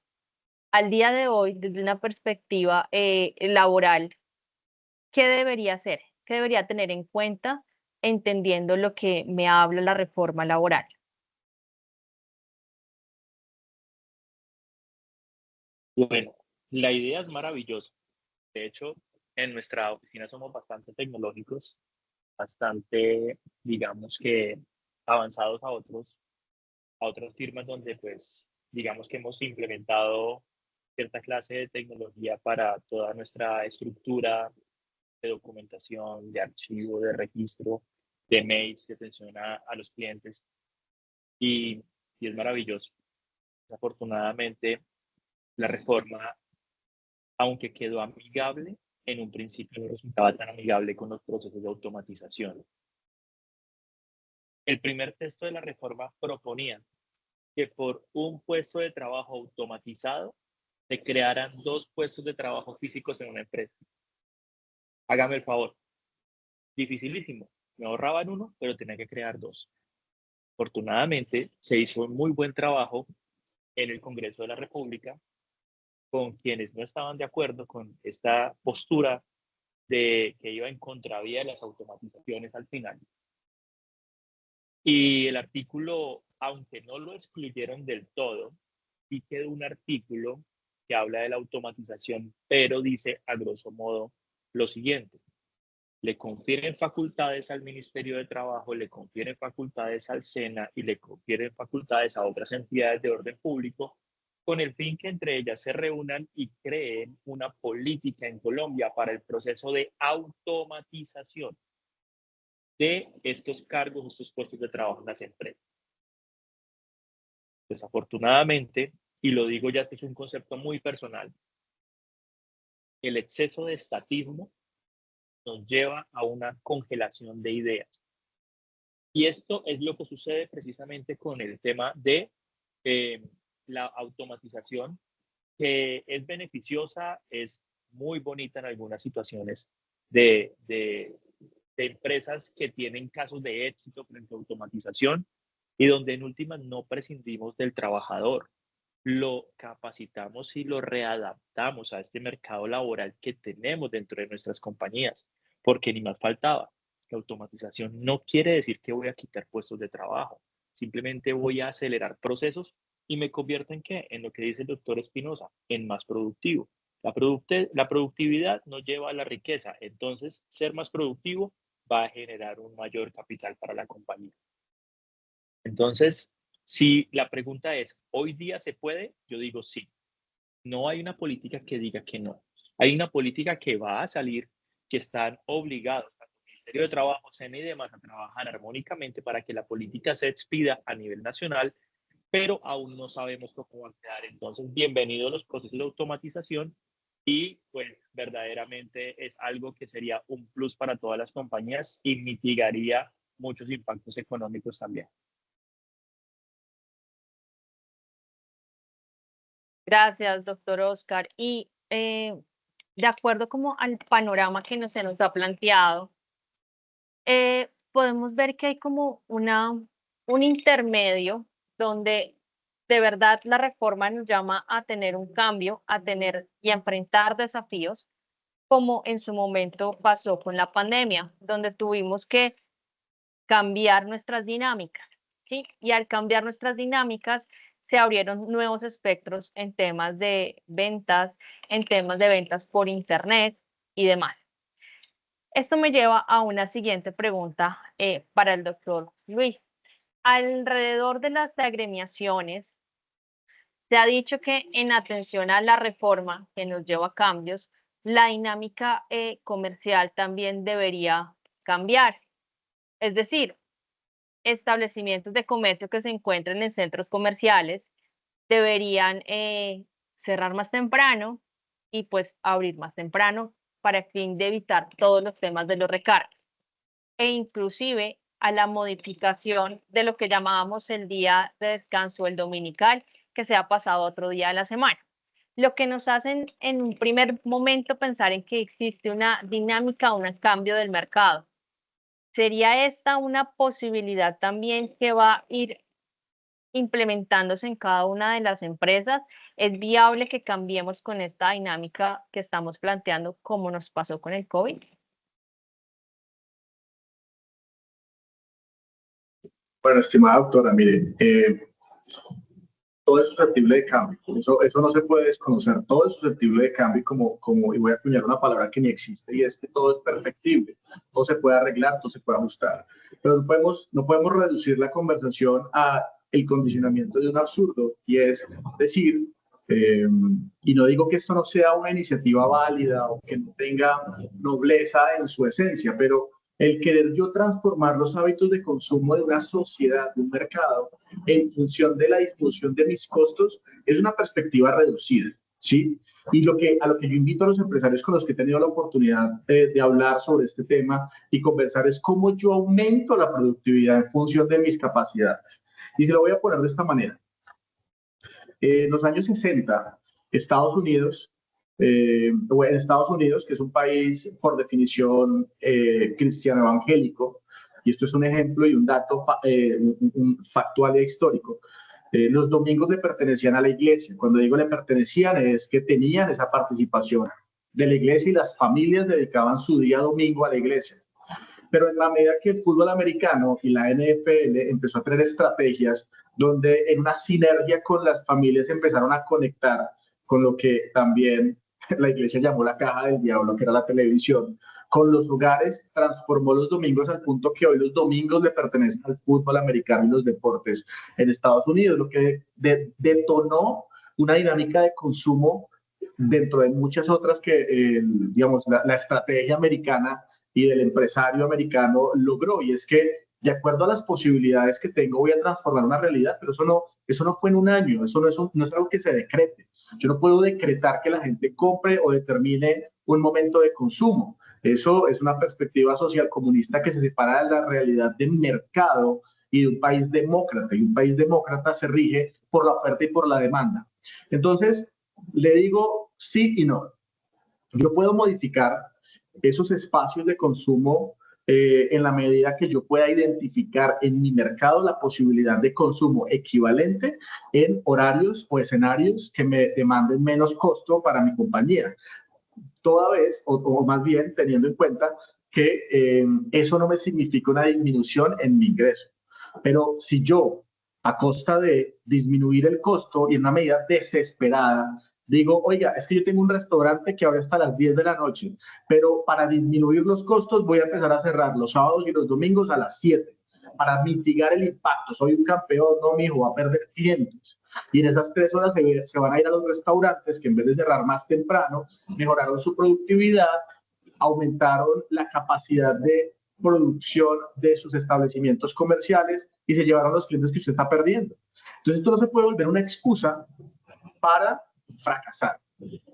al día de hoy, desde una perspectiva laboral, ¿qué debería hacer? ¿Qué debería tener en cuenta entendiendo lo que me habla la reforma laboral?
Bueno, la idea es maravillosa. De hecho, en nuestra oficina somos bastante tecnológicos, bastante, digamos que avanzados a otras firmas donde pues digamos que hemos implementado cierta clase de tecnología para toda nuestra estructura de documentación, de archivo, de registro, de mails, de atención a los clientes y, y es maravilloso. Desafortunadamente, la reforma, aunque quedó amigable, en un principio no resultaba tan amigable con los procesos de automatización. El primer texto de la reforma proponía que por un puesto de trabajo automatizado se crearan 2 puestos de trabajo físicos en una empresa. Hágame el favor, dificilísimo. Me ahorraban uno, pero tenía que crear 2. Afortunadamente, se hizo un muy buen trabajo en el Congreso de la República con quienes no estaban de acuerdo con esta postura de que iba en contravía de las automatizaciones al final. Y el artículo, aunque no lo excluyeron del todo, sí quedó un artículo que habla de la automatización, pero dice a grosso modo lo siguiente: le confieren facultades al Ministerio de Trabajo, le confieren facultades al SENA y le confieren facultades a otras entidades de orden público con el fin que entre ellas se reúnan y creen una política en Colombia para el proceso de automatización de estos cargos, estos puestos de trabajo en las empresas. Desafortunadamente, y lo digo ya que es un concepto muy personal, el exceso de estatismo nos lleva a una congelación de ideas. Y esto es lo que sucede precisamente con el tema de la automatización, que es beneficiosa, es muy bonita en algunas situaciones de empresas que tienen casos de éxito frente a automatización y donde en últimas no prescindimos del trabajador, lo capacitamos y lo readaptamos a este mercado laboral que tenemos dentro de nuestras compañías, porque ni más faltaba. La automatización no quiere decir que voy a quitar puestos de trabajo, simplemente voy a acelerar procesos y me convierto en qué, en lo que dice el doctor Espinosa, en más productivo. La productividad nos lleva a la riqueza, entonces ser más productivo va a generar un mayor capital para la compañía. Entonces, si la pregunta es, ¿hoy día se puede? Yo digo sí. No hay una política que diga que no. Hay una política que va a salir, que están obligados al Ministerio de Trabajo, SENA y demás a trabajar armónicamente para que la política se expida a nivel nacional, pero aún no sabemos cómo va a quedar. Entonces, bienvenidos los procesos de automatización y pues verdaderamente es algo que sería un plus para todas las compañías y mitigaría muchos impactos económicos también.
Gracias, doctor Oscar. Y de acuerdo como al panorama que se nos ha planteado, podemos ver que hay como un intermedio donde de verdad la reforma nos llama a tener un cambio, a tener y a enfrentar desafíos, como en su momento pasó con la pandemia, donde tuvimos que cambiar nuestras dinámicas, ¿sí? Y al cambiar nuestras dinámicas, se abrieron nuevos espectros en temas de ventas, en temas de ventas por Internet y demás. Esto me lleva a una siguiente pregunta para el doctor Luis. Alrededor de las agremiaciones, se ha dicho que en atención a la reforma que nos lleva a cambios, la dinámica comercial también debería cambiar. Es decir, establecimientos de comercio que se encuentren en centros comerciales deberían cerrar más temprano y pues abrir más temprano para el fin de evitar todos los temas de los recargos e inclusive a la modificación de lo que llamábamos el día de descanso, el dominical, que se ha pasado a otro día de la semana. Lo que nos hacen en un primer momento pensar en que existe una dinámica, un cambio del mercado. ¿Sería esta una posibilidad también que va a ir implementándose en cada una de las empresas? ¿Es viable que cambiemos con esta dinámica que estamos planteando como nos pasó con el COVID?
Bueno, estimada doctora, mire, todo es susceptible de cambio. Eso no se puede desconocer. Todo es susceptible de cambio y voy a acuñar una palabra que ni existe, y es que todo es perfectible. Todo se puede arreglar, todo se puede ajustar. Pero no podemos reducir la conversación a el condicionamiento de un absurdo, y es decir, y no digo que esto no sea una iniciativa válida o que no tenga nobleza en su esencia, pero el querer yo transformar los hábitos de consumo de una sociedad, de un mercado, en función de la disminución de mis costos, es una perspectiva reducida, ¿sí? Y a lo que yo invito a los empresarios con los que he tenido la oportunidad de hablar sobre este tema y conversar es cómo yo aumento la productividad en función de mis capacidades. Y se lo voy a poner de esta manera. En los años 60, Estados Unidos, que es un país por definición cristiano evangélico, y esto es un ejemplo y un dato un factual e histórico, los domingos le pertenecían a la iglesia. Cuando digo le pertenecían es que tenían esa participación de la iglesia y las familias dedicaban su día domingo a la iglesia. Pero en la medida que el fútbol americano y la NFL empezó a tener estrategias donde en una sinergia con las familias empezaron a conectar con lo que también la iglesia llamó la caja del diablo, que era la televisión, con los hogares, transformó los domingos al punto que hoy los domingos le pertenecen al fútbol americano y los deportes en Estados Unidos, lo que detonó una dinámica de consumo dentro de muchas otras que, digamos, la estrategia americana y del empresario americano logró, y es que de acuerdo a las posibilidades que tengo voy a transformar una realidad, pero eso no fue en un año, eso no es algo que se decrete. Yo no puedo decretar que la gente compre o determine un momento de consumo. Eso es una perspectiva social comunista que se separa de la realidad del mercado y de un país demócrata, y un país demócrata se rige por la oferta y por la demanda. Entonces, le digo sí y no. Yo puedo modificar esos espacios de consumo en la medida que yo pueda identificar en mi mercado la posibilidad de consumo equivalente en horarios o escenarios que me demanden menos costo para mi compañía. Toda vez, o más bien teniendo en cuenta que eso no me significa una disminución en mi ingreso. Pero si yo, a costa de disminuir el costo y en una medida desesperada, digo, oiga, es que yo tengo un restaurante que abre hasta las 10 de la noche, pero para disminuir los costos voy a empezar a cerrar los sábados y los domingos a las 7 para mitigar el impacto. Soy un campeón, no, mijo, va a perder clientes. Y en esas 3 horas se van a ir a los restaurantes que en vez de cerrar más temprano, mejoraron su productividad, aumentaron la capacidad de producción de sus establecimientos comerciales y se llevaron los clientes que usted está perdiendo. Entonces, esto no se puede volver una excusa para fracasar,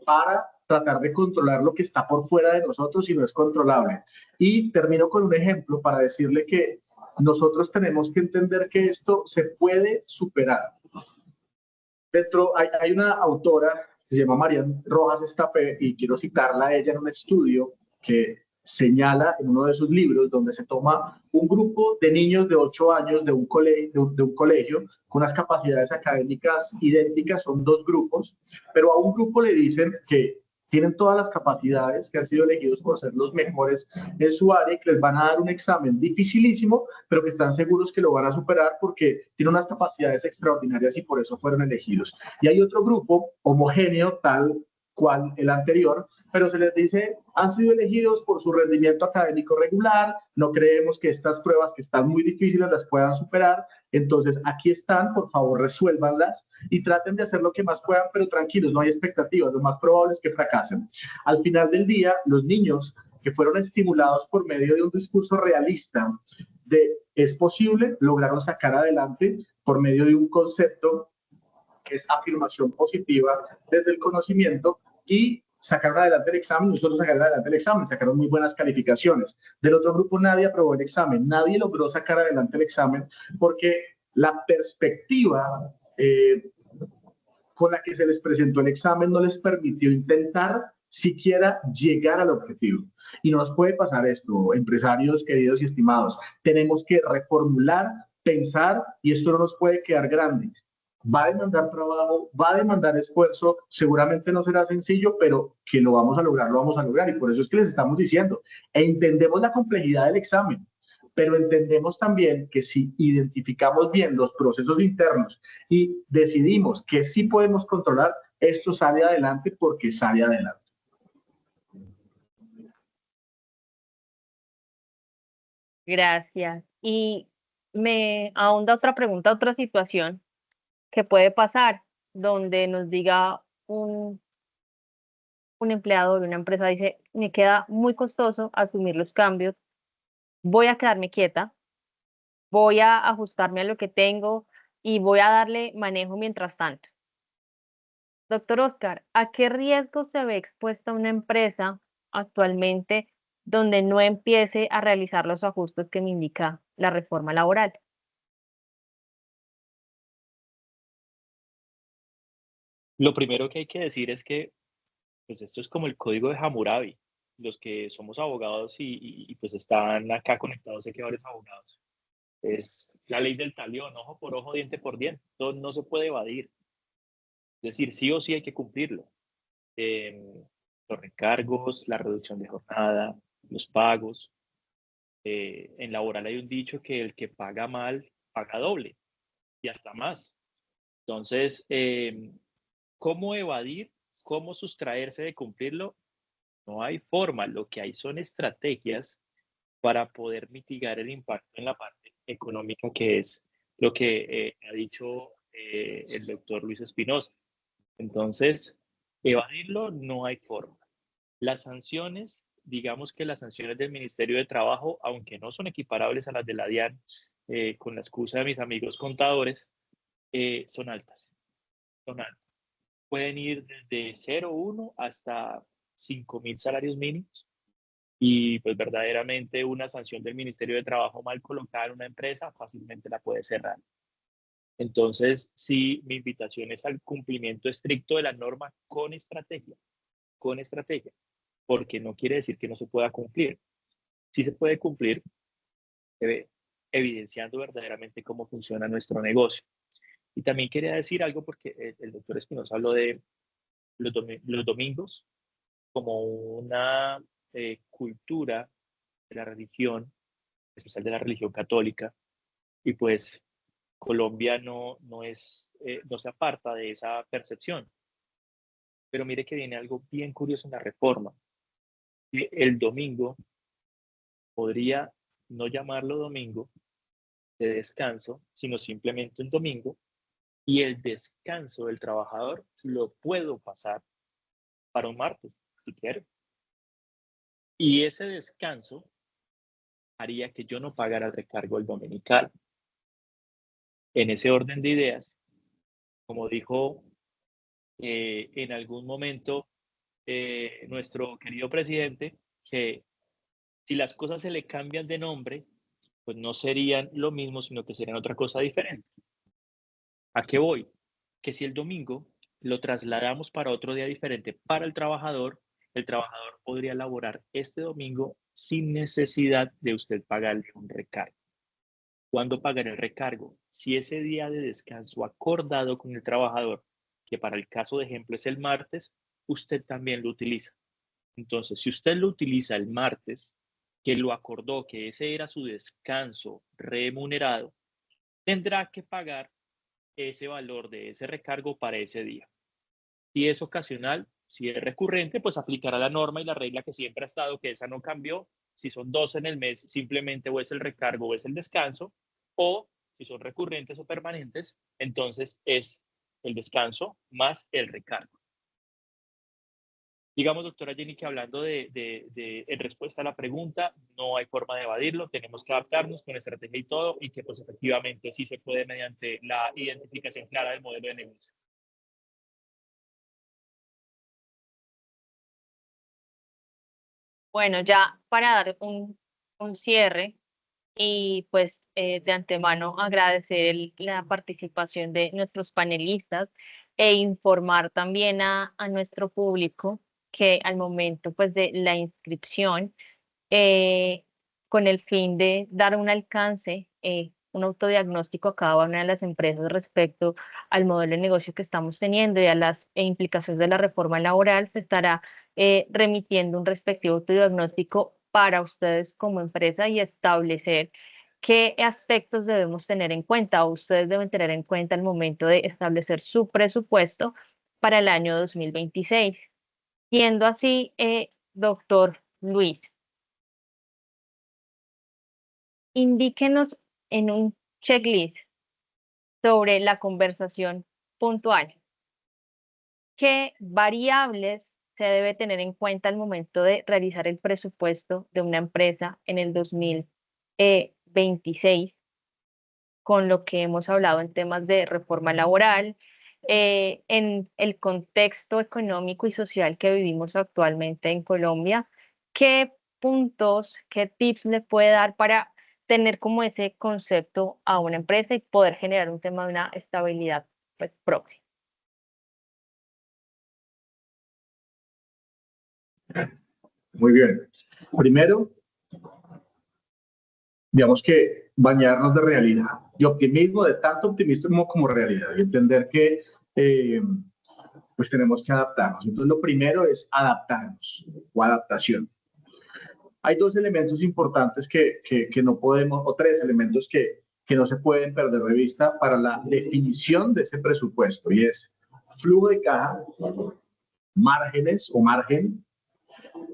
para tratar de controlar lo que está por fuera de nosotros y no es controlable. Y termino con un ejemplo para decirle que nosotros tenemos que entender que esto se puede superar. Hay una autora que se llama Marian Rojas Estapé, y quiero citarla a ella en un estudio que señala en uno de sus libros, donde se toma un grupo de niños de 8 años de un colegio con unas capacidades académicas idénticas, son 2 grupos, pero a un grupo le dicen que tienen todas las capacidades, que han sido elegidos por ser los mejores en su área y que les van a dar un examen dificilísimo, pero que están seguros que lo van a superar porque tienen unas capacidades extraordinarias y por eso fueron elegidos. Y hay otro grupo homogéneo, tal cual el anterior, pero se les dice, han sido elegidos por su rendimiento académico regular, no creemos que estas pruebas que están muy difíciles las puedan superar, entonces aquí están, por favor resuélvanlas y traten de hacer lo que más puedan, pero tranquilos, no hay expectativas, lo más probable es que fracasen. Al final del día, los niños que fueron estimulados por medio de un discurso realista de es posible, lograron sacar adelante por medio de un concepto que es afirmación positiva desde el conocimiento, y sacaron adelante el examen. Nosotros sacaron adelante el examen, sacaron muy buenas calificaciones. Del otro grupo nadie aprobó el examen, nadie logró sacar adelante el examen porque la perspectiva con la que se les presentó el examen no les permitió intentar siquiera llegar al objetivo. Y no nos puede pasar esto, empresarios queridos y estimados. Tenemos que reformular, pensar, y esto no nos puede quedar grande. Va a demandar trabajo, va a demandar esfuerzo, seguramente no será sencillo, pero que lo vamos a lograr, lo vamos a lograr. Y por eso es que les estamos diciendo, entendemos la complejidad del examen, pero entendemos también que si identificamos bien los procesos internos y decidimos que sí podemos controlar, esto sale adelante porque sale adelante.
Gracias. Y me ahonda otra pregunta, otra situación que puede pasar, donde nos diga un empleado de una empresa, dice, me queda muy costoso asumir los cambios, voy a quedarme quieta, voy a ajustarme a lo que tengo y voy a darle manejo mientras tanto. Doctor Oscar, ¿a qué riesgo se ve expuesta una empresa actualmente donde no empiece a realizar los ajustes que me indica la reforma laboral?
Lo primero que hay que decir es que pues esto es como el código de Hammurabi. Los que somos abogados pues están acá conectados, sé que varios abogados. Es la ley del talión, ojo por ojo, diente por diente. Esto no se puede evadir. Es decir, sí o sí hay que cumplirlo. Los recargos, la reducción de jornada, los pagos. En laboral hay un dicho que el que paga mal, paga doble y hasta más. Entonces, ¿cómo evadir? ¿Cómo sustraerse de cumplirlo? No hay forma. Lo que hay son estrategias para poder mitigar el impacto en la parte económica, que es lo que ha dicho el doctor Luis Espinosa. Entonces, evadirlo no hay forma. Las sanciones, digamos que las sanciones del Ministerio de Trabajo, aunque no son equiparables a las de la DIAN, con la excusa de mis amigos contadores, son altas. Son altas. Pueden ir desde 0,1 hasta 5.000 salarios mínimos. Y pues verdaderamente una sanción del Ministerio de Trabajo mal colocada en una empresa fácilmente la puede cerrar. Entonces, sí, mi invitación es al cumplimiento estricto de la norma con estrategia, porque no quiere decir que no se pueda cumplir. Sí se puede cumplir, evidenciando verdaderamente cómo funciona nuestro negocio. Y también quería decir algo porque el doctor Espinosa habló de los domingos como una cultura de la religión, especial de la religión católica, y pues Colombia no se aparta de esa percepción. Pero mire que viene algo bien curioso en la reforma. El domingo podría no llamarlo domingo de descanso, sino simplemente un domingo, y el descanso del trabajador lo puedo pasar para un martes, si quiero. Y ese descanso haría que yo no pagara el recargo el dominical. En ese orden de ideas, como dijo en algún momento nuestro querido presidente, que si las cosas se le cambian de nombre, pues no serían lo mismo, sino que serían otra cosa diferente. ¿A qué voy? Que si el domingo lo trasladamos para otro día diferente para el trabajador podría laborar este domingo sin necesidad de usted pagarle un recargo. ¿Cuándo pagará el recargo? Si ese día de descanso acordado con el trabajador, que para el caso de ejemplo es el martes, usted también lo utiliza. Entonces, si usted lo utiliza el martes, que lo acordó, que ese era su descanso remunerado, tendrá que pagar ese valor de ese recargo para ese día. Si es ocasional, si es recurrente, pues aplicará la norma y la regla que siempre ha estado, que esa no cambió. Si son 2 en el mes, simplemente o es el recargo o es el descanso, o si son recurrentes o permanentes, entonces es el descanso más el recargo. Digamos, doctora Jenny, que hablando en respuesta a la pregunta, no hay forma de evadirlo, tenemos que adaptarnos con estrategia y todo, y que pues efectivamente sí se puede mediante la identificación clara del modelo de negocio.
Bueno, ya para dar un cierre y pues de antemano agradecer la participación de nuestros panelistas e informar también a nuestro público que al momento pues de la inscripción, eh, con el fin de dar un alcance, un autodiagnóstico a cada una de las empresas respecto al modelo de negocio que estamos teniendo y a las implicaciones de la reforma laboral, se estará remitiendo un respectivo autodiagnóstico para ustedes como empresa y establecer qué aspectos debemos tener en cuenta o ustedes deben tener en cuenta al momento de establecer su presupuesto para el año 2026. Siendo así, doctor Luis, indíquenos en un checklist sobre la conversación puntual qué variables se debe tener en cuenta al momento de realizar el presupuesto de una empresa en el 2026, con lo que hemos hablado en temas de reforma laboral, en el contexto económico y social que vivimos actualmente en Colombia. ¿Qué puntos, qué tips le puede dar para tener como ese concepto a una empresa y poder generar un tema de una estabilidad pues, próxima?
Muy bien. Primero, digamos que bañarnos de realidad y optimismo, de tanto optimismo como realidad, y entender que pues tenemos que adaptarnos. Entonces, lo primero es adaptarnos o adaptación. Hay dos elementos importantes que no podemos, o tres elementos que no se pueden perder de vista para la definición de ese presupuesto, y es flujo de caja, márgenes o margen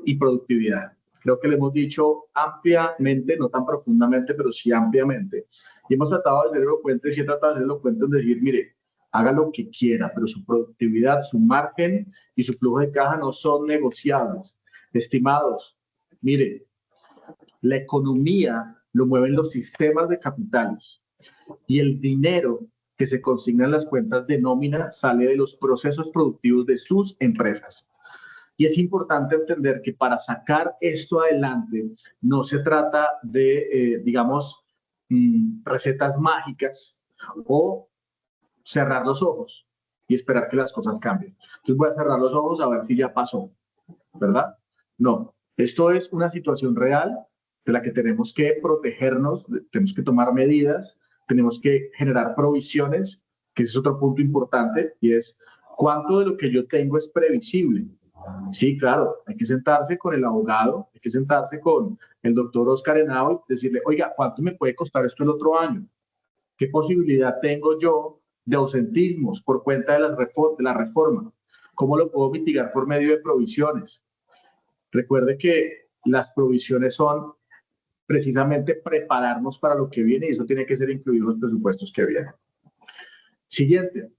y productividad. Creo que lo hemos dicho ampliamente, no tan profundamente, pero sí ampliamente. Y hemos tratado de ser elocuentes y he tratado de ser elocuentes de decir, mire, haga lo que quiera, pero su productividad, su margen y su flujo de caja no son negociables. Estimados, mire, la economía lo mueven los sistemas de capitales y el dinero que se consigna en las cuentas de nómina sale de los procesos productivos de sus empresas. Y es importante entender que para sacar esto adelante no se trata de, digamos, recetas mágicas o cerrar los ojos y esperar que las cosas cambien. Entonces voy a cerrar los ojos a ver si ya pasó, ¿verdad? No, esto es una situación real de la que tenemos que protegernos, tenemos que tomar medidas, tenemos que generar provisiones, que ese es otro punto importante, y es cuánto de lo que yo tengo es previsible. Sí, claro, hay que sentarse con el abogado, hay que sentarse con el doctor Oscar Henao y decirle, oiga, ¿cuánto me puede costar esto el otro año? ¿Qué posibilidad tengo yo de ausentismos por cuenta de la reforma? ¿Cómo lo puedo mitigar por medio de provisiones? Recuerde que las provisiones son precisamente prepararnos para lo que viene y eso tiene que ser incluido en los presupuestos que vienen. Siguiente,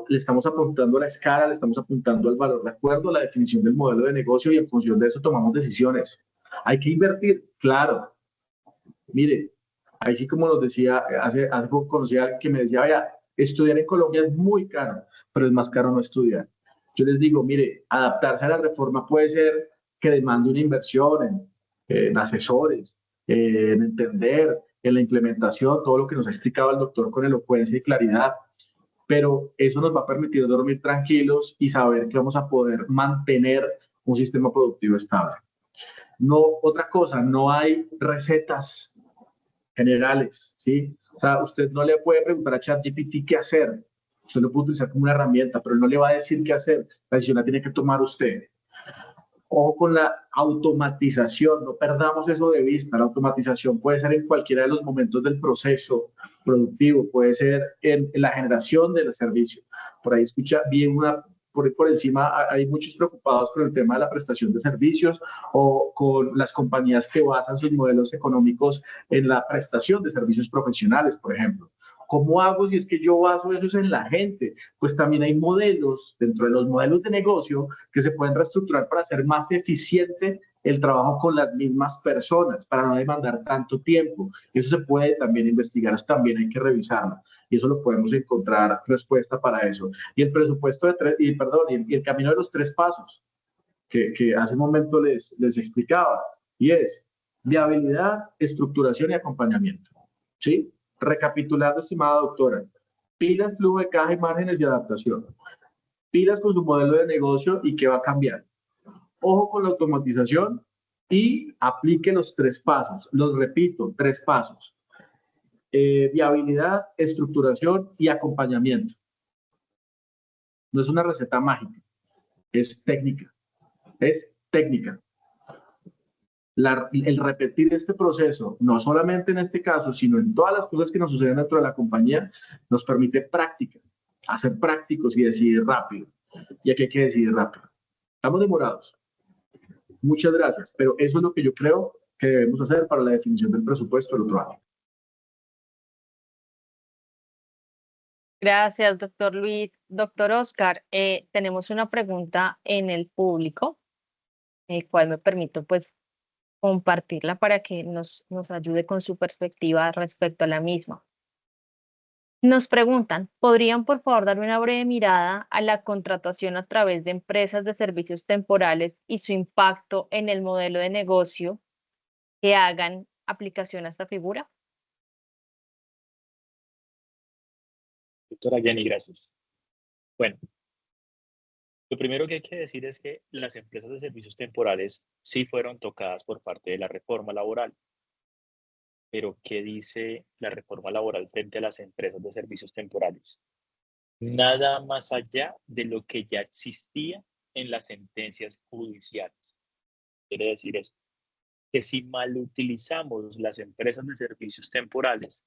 le estamos apuntando a la escala, le estamos apuntando al valor de acuerdo a la definición del modelo de negocio y en función de eso tomamos decisiones. Hay que invertir, claro. Mire, ahí sí como nos decía, hace poco conocí a alguien que me decía, vaya, estudiar en Colombia es muy caro, pero es más caro no estudiar. Yo les digo, mire, adaptarse a la reforma puede ser que demande una inversión en asesores, en entender, en la implementación, todo lo que nos ha explicado el doctor con elocuencia y claridad, pero eso nos va a permitir dormir tranquilos y saber que vamos a poder mantener un sistema productivo estable. No, otra cosa, no hay recetas generales, ¿sí? O sea, usted no le puede preguntar a ChatGPT qué hacer. Usted lo puede utilizar como una herramienta, pero él no le va a decir qué hacer. La decisión la tiene que tomar usted. Ojo con la automatización, no perdamos eso de vista. La automatización puede ser en cualquiera de los momentos del proceso productivo, puede ser en la generación del servicio. Por ahí vi por encima, hay muchos preocupados con el tema de la prestación de servicios o con las compañías que basan sus modelos económicos en la prestación de servicios profesionales, por ejemplo. ¿Cómo hago si es que yo baso eso es en la gente? Pues también hay modelos, dentro de los modelos de negocio, que se pueden reestructurar para hacer más eficiente el trabajo con las mismas personas, para no demandar tanto tiempo. Eso se puede también investigar, eso también hay que revisarlo. Y eso lo podemos encontrar respuesta para eso. Y el presupuesto de tres, y perdón, y el camino de los 3 pasos, que hace un momento les explicaba, y es viabilidad, estructuración y acompañamiento. ¿Sí? Recapitulando, estimada doctora, pilas, flujo de caja y márgenes de adaptación. Pilas con su modelo de negocio y qué va a cambiar. Ojo con la automatización y aplique los 3 pasos. Los repito, 3 pasos. Viabilidad, estructuración y acompañamiento. No es una receta mágica, es técnica. Es técnica. El repetir este proceso, no solamente en este caso, sino en todas las cosas que nos suceden dentro de la compañía, nos permite práctica, hacer prácticos y decidir rápido. Y aquí hay que decidir rápido. Estamos demorados. Muchas gracias, pero eso es lo que yo creo que debemos hacer para la definición del presupuesto del otro año.
Gracias, doctor Luis. Doctor Oscar, tenemos una pregunta en el público, cual me permito pues compartirla para que nos ayude con su perspectiva respecto a la misma. Nos preguntan, ¿podrían por favor darme una breve mirada a la contratación a través de empresas de servicios temporales y su impacto en el modelo de negocio que hagan aplicación a esta figura?
Doctora Jenny, gracias. Bueno, lo primero que hay que decir es que las empresas de servicios temporales sí fueron tocadas por parte de la reforma laboral. Pero, ¿qué dice la reforma laboral frente a las empresas de servicios temporales? Nada más allá de lo que ya existía en las sentencias judiciales. Quiere decir esto, que si mal utilizamos las empresas de servicios temporales,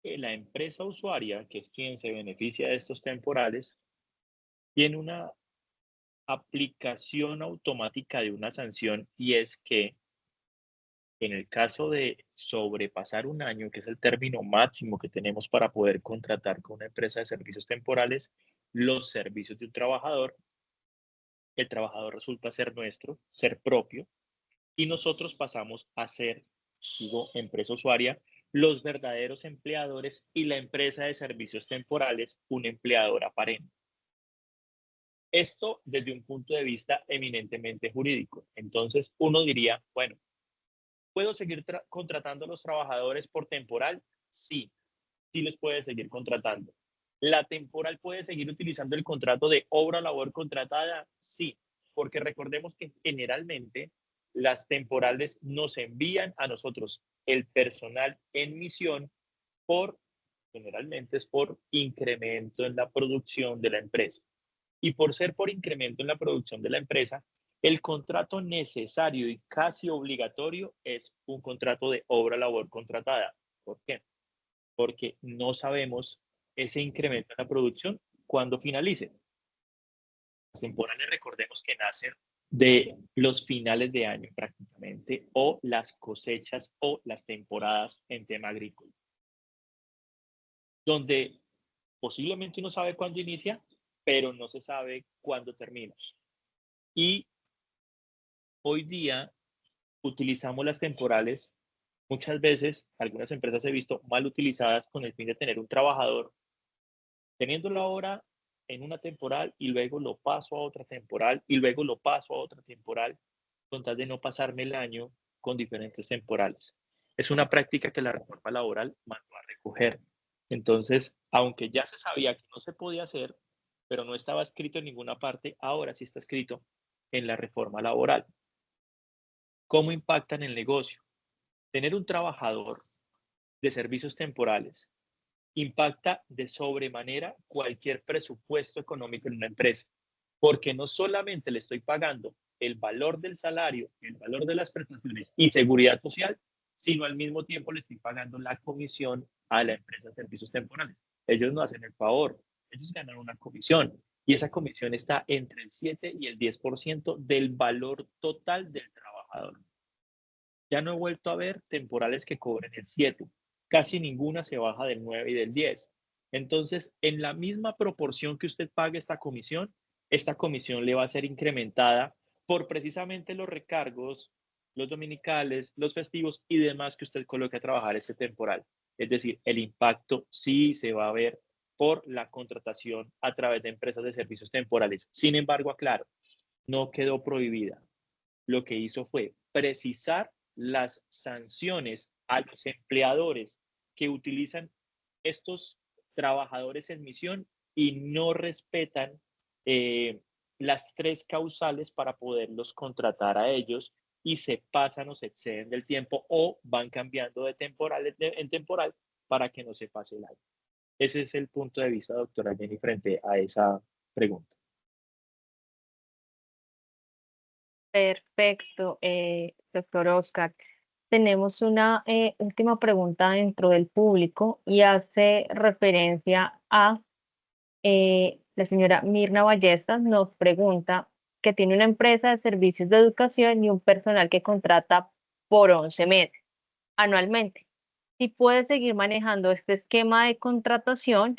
la empresa usuaria, que es quien se beneficia de estos temporales, tiene una aplicación automática de una sanción, y es que en el caso de sobrepasar un año, que es el término máximo que tenemos para poder contratar con una empresa de servicios temporales, los servicios de un trabajador, el trabajador resulta ser nuestro, ser propio, y nosotros pasamos a ser, digo, empresa usuaria, los verdaderos empleadores, y la empresa de servicios temporales, un empleador aparente. Esto desde un punto de vista eminentemente jurídico. Entonces, uno diría, bueno, ¿puedo seguir contratando a los trabajadores por temporal? Sí, sí les puede seguir contratando. ¿La temporal puede seguir utilizando el contrato de obra o labor contratada? Sí, porque recordemos que generalmente las temporales nos envían a nosotros el personal en misión generalmente es por incremento en la producción de la empresa. Y por ser por incremento en la producción de la empresa, el contrato necesario y casi obligatorio es un contrato de obra labor contratada. ¿Por qué? Porque no sabemos ese incremento en la producción cuando finalice. Las temporales, recordemos que nacen de los finales de año prácticamente, o las cosechas o las temporadas en tema agrícola, donde posiblemente uno sabe cuándo inicia, pero no se sabe cuándo termina. Y hoy día utilizamos las temporales, muchas veces algunas empresas he visto mal utilizadas con el fin de tener un trabajador teniéndolo ahora en una temporal y luego lo paso a otra temporal y luego lo paso a otra temporal, con tal de no pasarme el año con diferentes temporales. Es una práctica que la reforma laboral mandó a recoger. Entonces, aunque ya se sabía que no se podía hacer, pero no estaba escrito en ninguna parte, ahora sí está escrito en la reforma laboral. ¿Cómo impacta en el negocio? Tener un trabajador de servicios temporales impacta de sobremanera cualquier presupuesto económico en una empresa, porque no solamente le estoy pagando el valor del salario, el valor de las prestaciones y seguridad social, sino al mismo tiempo le estoy pagando la comisión a la empresa de servicios temporales. Ellos no hacen el favor, ellos ganan una comisión, y esa comisión está entre el 7 y el 10% del valor total del trabajador. Ya no he vuelto a ver temporales que cobren el 7. casi ninguna se baja del 9 y del 10. Entonces, en la misma proporción que usted pague esta comisión le va a ser incrementada por precisamente los recargos, los dominicales, los festivos y demás que usted coloque a trabajar este temporal. Es decir, el impacto sí se va a ver por la contratación a través de empresas de servicios temporales. Sin embargo, aclaro, no quedó prohibida. Lo que hizo fue precisar las sanciones a los empleadores que utilizan estos trabajadores en misión y no respetan las 3 causales para poderlos contratar a ellos y se pasan o se exceden del tiempo o van cambiando de temporal en temporal para que no se pase el año. Ese es el punto de vista, doctora Jenny, frente a esa pregunta.
Perfecto, doctor Oscar. Tenemos una última pregunta dentro del público y hace referencia a la señora Mirna Ballestas nos pregunta que tiene una empresa de servicios de educación y un personal que contrata por 11 meses anualmente. Si puede seguir manejando este esquema de contratación,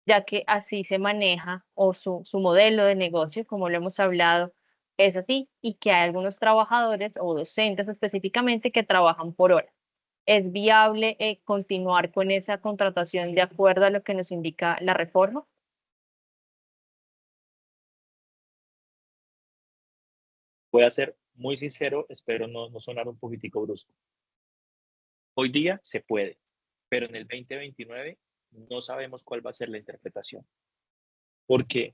ya que así se maneja o su modelo de negocio, como lo hemos hablado, es así y que hay algunos trabajadores o docentes específicamente que trabajan por hora. ¿Es viable continuar con esa contratación de acuerdo a lo que nos indica la reforma?
Voy a ser muy sincero, espero no sonar un poquitico brusco. Hoy día se puede, pero en el 2029 no sabemos cuál va a ser la interpretación, porque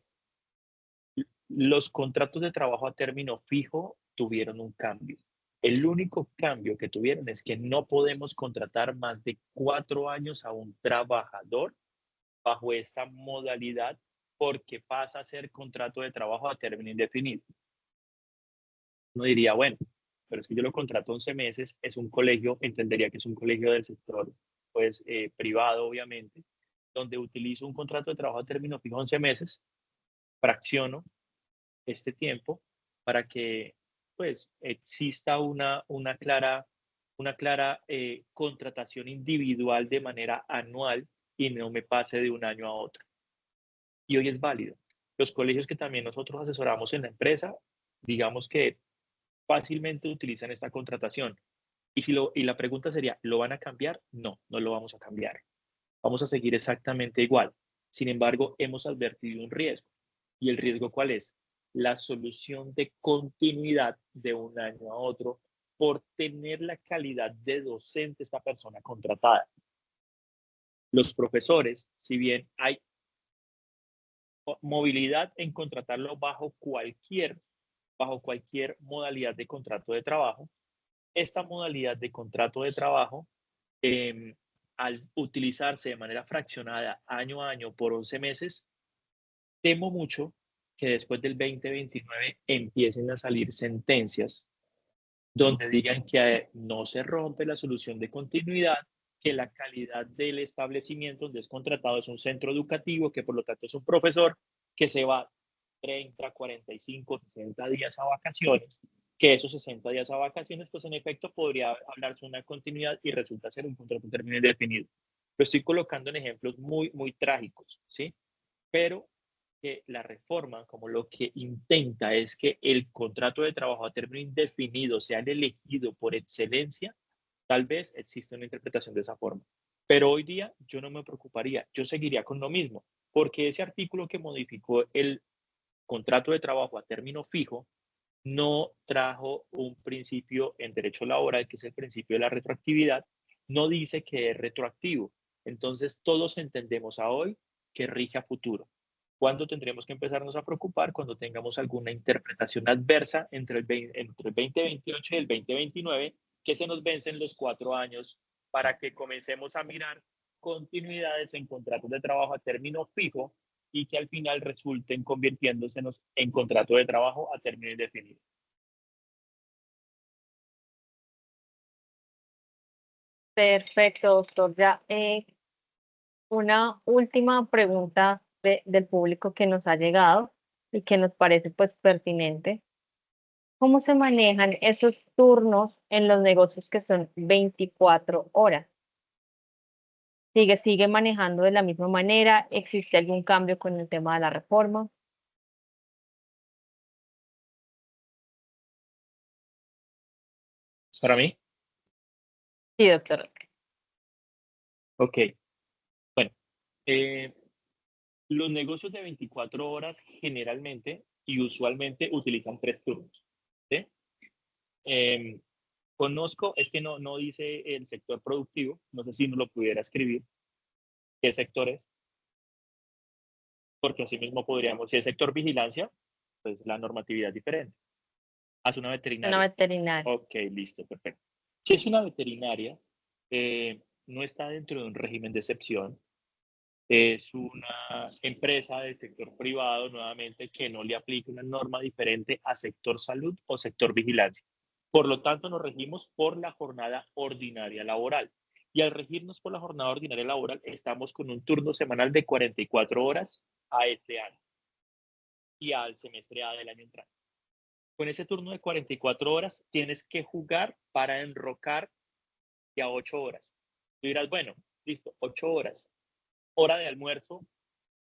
los contratos de trabajo a término fijo tuvieron un cambio. El único cambio que tuvieron es que no podemos contratar más de 4 años a un trabajador bajo esta modalidad porque pasa a ser contrato de trabajo a término indefinido. Uno diría, bueno, pero es que yo lo contrato 11 meses, es un colegio, entendería que es un colegio del sector pues, privado, obviamente, donde utilizo un contrato de trabajo a término fijo 11 meses, fracciono este tiempo para que pues exista una clara contratación individual de manera anual y no me pase de un año a otro. Y hoy es válido. Los colegios que también nosotros asesoramos en la empresa, digamos que fácilmente utilizan esta contratación. Y la pregunta sería, ¿lo van a cambiar? No, no lo vamos a cambiar. Vamos a seguir exactamente igual. Sin embargo, hemos advertido un riesgo. ¿Y el riesgo cuál es? La solución de continuidad de un año a otro por tener la calidad de docente esta persona contratada. Los profesores, si bien hay movilidad en contratarlo bajo cualquier modalidad de contrato de trabajo, esta modalidad de contrato de trabajo, al utilizarse de manera fraccionada año a año por 11 meses, temo mucho que después del 2029 empiecen a salir sentencias donde digan que no se rompe la solución de continuidad, que la calidad del establecimiento donde es contratado es un centro educativo, que por lo tanto es un profesor que se va 30, 45, 60 días a vacaciones, que esos 60 días a vacaciones, pues en efecto podría hablarse de una continuidad y resulta ser un contrato de término indefinido. Lo estoy colocando en ejemplos muy trágicos, ¿sí? Pero que la reforma, como lo que intenta es que el contrato de trabajo a término indefinido sea el elegido por excelencia, tal vez existe una interpretación de esa forma. Pero hoy día yo no me preocuparía, yo seguiría con lo mismo, porque ese artículo que modificó el contrato de trabajo a término fijo no trajo un principio en derecho laboral, que es el principio de la retroactividad, no dice que es retroactivo. Entonces todos entendemos a hoy que rige a futuro. ¿Cuándo tendremos que empezarnos a preocupar? Cuando tengamos alguna interpretación adversa entre el 2028 y el 2029, que se nos vencen los 4 años para que comencemos a mirar continuidades en contratos de trabajo a término fijo y que al final resulten convirtiéndose en contrato de trabajo a término indefinido.
Perfecto, doctor. Ya una última pregunta del público que nos ha llegado y que nos parece pues pertinente. ¿Cómo se manejan esos turnos en los negocios que son 24 horas? sigue manejando de la misma manera. ¿Existe algún cambio con el tema de la reforma?
Para mí,
Sí, doctor.
ok. Bueno, eh, los negocios de 24 horas generalmente y usualmente utilizan 3 turnos. ¿Sí? Em, Conozco, es que no dice el sector productivo, no sé si no lo pudiera escribir, qué sector es, porque así mismo podríamos, si es sector vigilancia, pues la normatividad es diferente. Haz una
Una
veterinaria.
veterinaria.
Ok, listo, perfecto. Si es una veterinaria, no está dentro de un régimen de excepción, es una empresa del sector privado, nuevamente, que no le aplica una norma diferente a sector salud o sector vigilancia. Por lo tanto, nos regimos por la jornada ordinaria laboral. Y al regirnos por la jornada ordinaria laboral, estamos con un turno semanal de 44 horas a este año y al semestre A del año entrante. Con ese turno de 44 horas, tienes que jugar para enrocar ya 8 horas. Tú dirás, bueno, listo, 8 horas. Hora de almuerzo,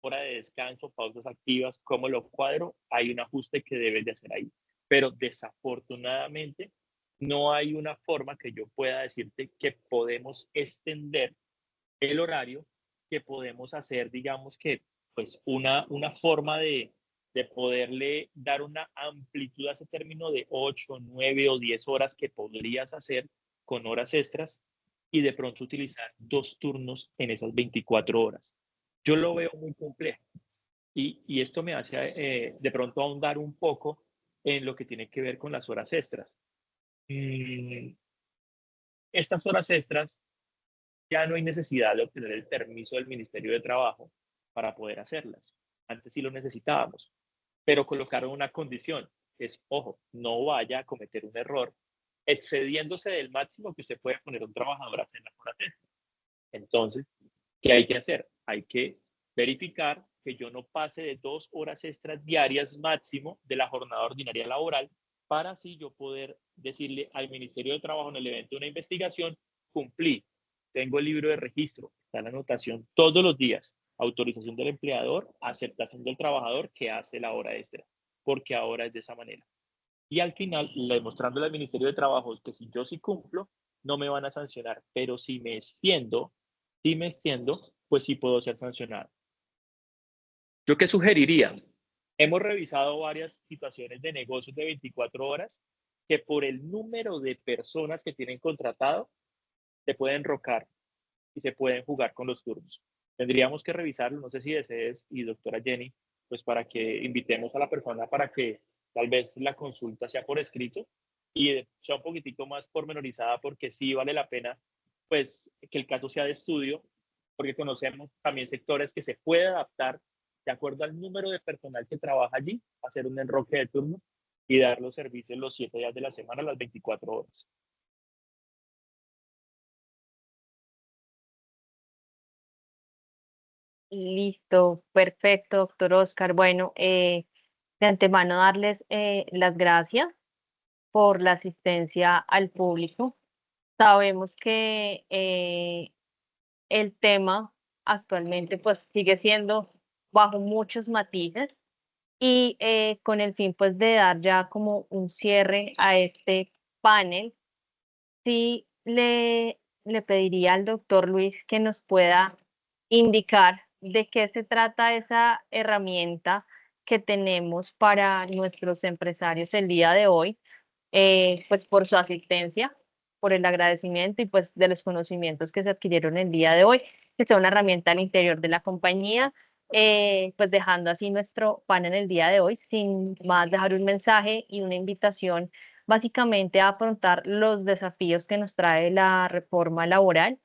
hora de descanso, pausas activas, ¿cómo lo cuadro? Hay un ajuste que debes de hacer ahí. Pero desafortunadamente no hay una forma que yo pueda decirte que podemos extender el horario, que podemos hacer, digamos que, pues una forma de poderle dar una amplitud a ese término de 8, 9 o 10 horas que podrías hacer con horas extras y de pronto utilizar 2 turnos en esas 24 horas. Yo lo veo muy complejo. Y esto me hace de pronto ahondar un poco en lo que tiene que ver con las horas extras. Mm, Estas horas extras ya no hay necesidad de obtener el permiso del Ministerio de Trabajo para poder hacerlas. Antes sí lo necesitábamos, pero colocaron una condición, que es, ojo, no vaya a cometer un error excediéndose del máximo que usted puede poner a un trabajador a hacer las horas extras. Entonces, ¿qué hay que hacer? Hay que verificar que yo no pase de 2 horas extras diarias máximo de la jornada ordinaria laboral para así yo poder decirle al Ministerio de Trabajo en el evento de una investigación, cumplí, tengo el libro de registro, está la anotación todos los días, autorización del empleador, aceptación del trabajador que hace la hora extra, porque ahora es de esa manera. Y al final, demostrándole al Ministerio de Trabajo que si yo sí cumplo, no me van a sancionar, pero si me extiendo, pues sí puedo ser sancionado. ¿Yo qué sugeriría? Hemos revisado varias situaciones de negocios de 24 horas que por el número de personas que tienen contratado se pueden rocar y se pueden jugar con los turnos. Tendríamos que revisarlo, no sé si desees, y doctora Jenny, pues para que invitemos a la persona para que tal vez la consulta sea por escrito y sea un poquitico más pormenorizada, porque sí vale la pena pues que el caso sea de estudio, porque conocemos también sectores que se puede adaptar de acuerdo al número de personal que trabaja allí, hacer un enroque de turnos y dar los servicios los 7 días de la semana, las 24 horas.
Listo, perfecto, doctor Oscar. Bueno, de antemano darles las gracias por la asistencia al público. Sabemos que el tema actualmente pues sigue siendo bajo muchos matices y con el fin pues de dar ya como un cierre a este panel, sí le pediría al doctor Luis que nos pueda indicar de qué se trata esa herramienta que tenemos para nuestros empresarios el día de hoy, pues por su asistencia, por el agradecimiento y pues de los conocimientos que se adquirieron el día de hoy, que sea una herramienta al interior de la compañía, pues dejando así nuestro panel el día de hoy, sin más dejar un mensaje y una invitación básicamente a afrontar los desafíos que nos trae la reforma laboral,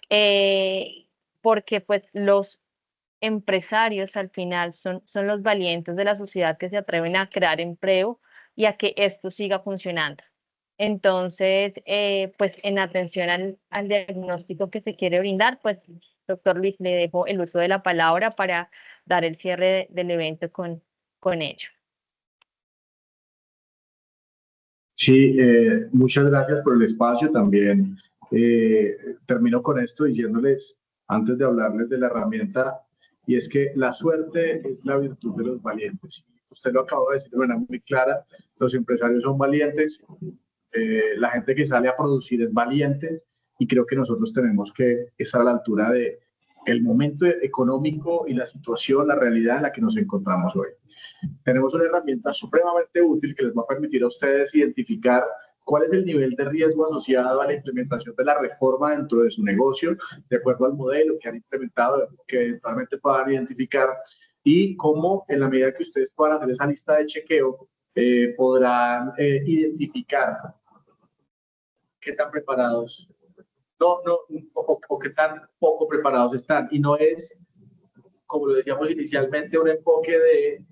eh, porque pues los empresarios al final son los valientes de la sociedad que se atreven a crear empleo y a que esto siga funcionando. Entonces, pues en atención al diagnóstico que se quiere brindar, pues doctor Luis, le dejo el uso de la palabra para dar el cierre del evento con ello.
Sí, muchas gracias por el espacio también. Termino con esto diciéndoles antes de hablarles de la herramienta, y es que la suerte es la virtud de los valientes. Usted lo acabó de decir de manera muy clara, los empresarios son valientes, la gente que sale a producir es valiente, y creo que nosotros tenemos que estar a la altura de el momento económico y la situación, la realidad en la que nos encontramos hoy. Tenemos una herramienta supremamente útil que les va a permitir a ustedes identificar cuál es el nivel de riesgo asociado a la implementación de la reforma dentro de su negocio, de acuerdo al modelo que han implementado, que eventualmente puedan identificar, y cómo, en la medida que ustedes puedan hacer esa lista de chequeo, podrán identificar qué tan preparados, o qué tan poco preparados están. Y no es, como lo decíamos inicialmente, un enfoque de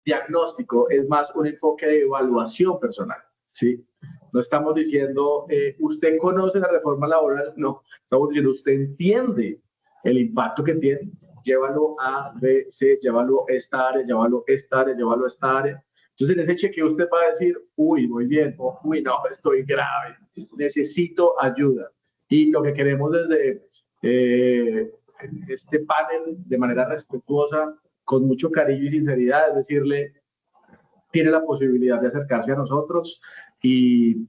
diagnóstico, es más un enfoque de evaluación personal, ¿sí? No estamos diciendo, usted conoce la reforma laboral, no, estamos diciendo, usted entiende el impacto que tiene, llévalo a B, C, llévalo a esta área, llévalo a esta área, llévalo a esta área. Entonces, en ese chequeo usted va a decir, uy, muy bien, o, uy, no, estoy grave, necesito ayuda. Y lo que queremos desde este panel, de manera respetuosa, con mucho cariño y sinceridad, es decirle, tiene la posibilidad de acercarse a nosotros y,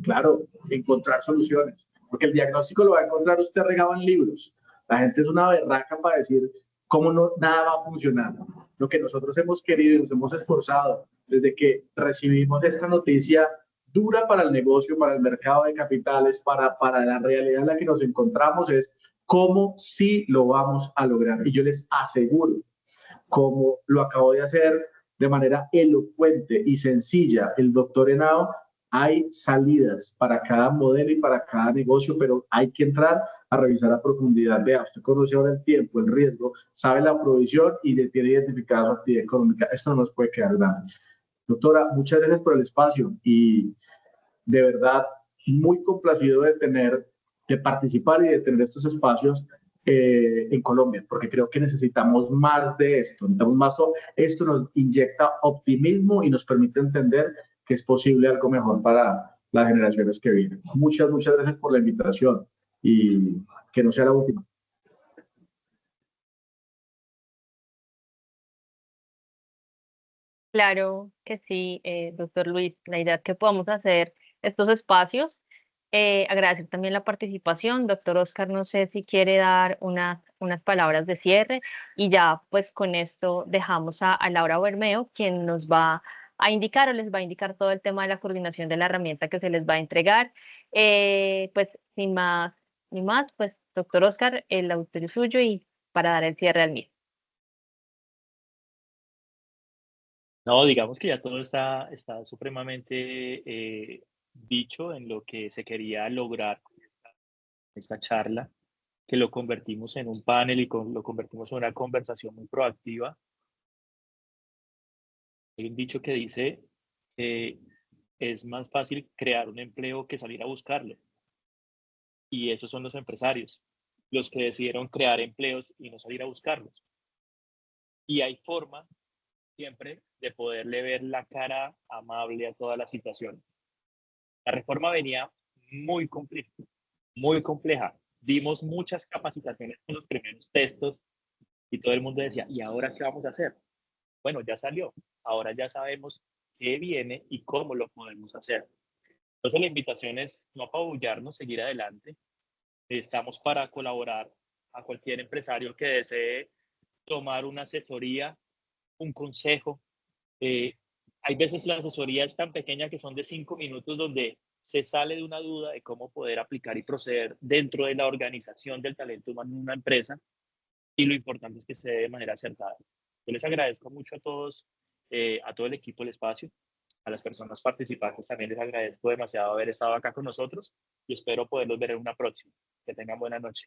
claro, encontrar soluciones. Porque el diagnóstico lo va a encontrar usted regado en libros. La gente es una berraca para decir cómo no, nada va a funcionar. Lo que nosotros hemos querido y nos hemos esforzado desde que recibimos esta noticia dura para el negocio, para el mercado de capitales, para la realidad en la que nos encontramos, es cómo sí lo vamos a lograr. Y yo les aseguro, como lo acabo de hacer de manera elocuente y sencilla el doctor Henao, hay salidas para cada modelo y para cada negocio, pero hay que entrar a revisar a profundidad. Vea, usted conoce ahora el tiempo, el riesgo, sabe la provisión y tiene identificada su actividad económica. Esto no nos puede quedar grande. Doctora, muchas gracias por el espacio y de verdad muy complacido de participar y de tener estos espacios en Colombia, porque creo que necesitamos más de esto. Esto nos inyecta optimismo y nos permite entender que es posible algo mejor para las generaciones que vienen. Muchas gracias por la invitación y que no sea la última.
Claro que sí, doctor Luis. La idea es que podamos hacer estos espacios. Agradecer también la participación. Doctor Oscar, no sé si quiere dar unas palabras de cierre y ya pues con esto dejamos a Laura Bermeo, quien nos va a indicar o les va a indicar todo el tema de la coordinación de la herramienta que se les va a entregar. Pues sin más ni más, pues doctor Oscar, el auditorio es suyo y para dar el cierre al mismo.
No, digamos que ya todo está supremamente dicho en lo que se quería lograr con esta charla, que lo convertimos en un panel y lo convertimos en una conversación muy proactiva. Hay un dicho que dice que es más fácil crear un empleo que salir a buscarlo. Y esos son los empresarios, los que decidieron crear empleos y no salir a buscarlos. Y hay forma siempre de poderle ver la cara amable a toda la situación. La reforma venía muy compleja. Dimos muchas capacitaciones en los primeros textos y todo el mundo decía, ¿y ahora qué vamos a hacer? Bueno, ya salió. Ahora ya sabemos qué viene y cómo lo podemos hacer. Entonces la invitación es no apabullarnos, seguir adelante. Estamos para colaborar a cualquier empresario que desee tomar una asesoría, un consejo. Hay veces la asesoría es tan pequeña que son de 5 minutos donde se sale de una duda de cómo poder aplicar y proceder dentro de la organización del talento humano en una empresa, y lo importante es que se dé de manera acertada. Yo les agradezco mucho a todos, a todo el equipo del espacio, a las personas participantes también les agradezco demasiado haber estado acá con nosotros y espero poderlos ver en una próxima. Que tengan buena noche.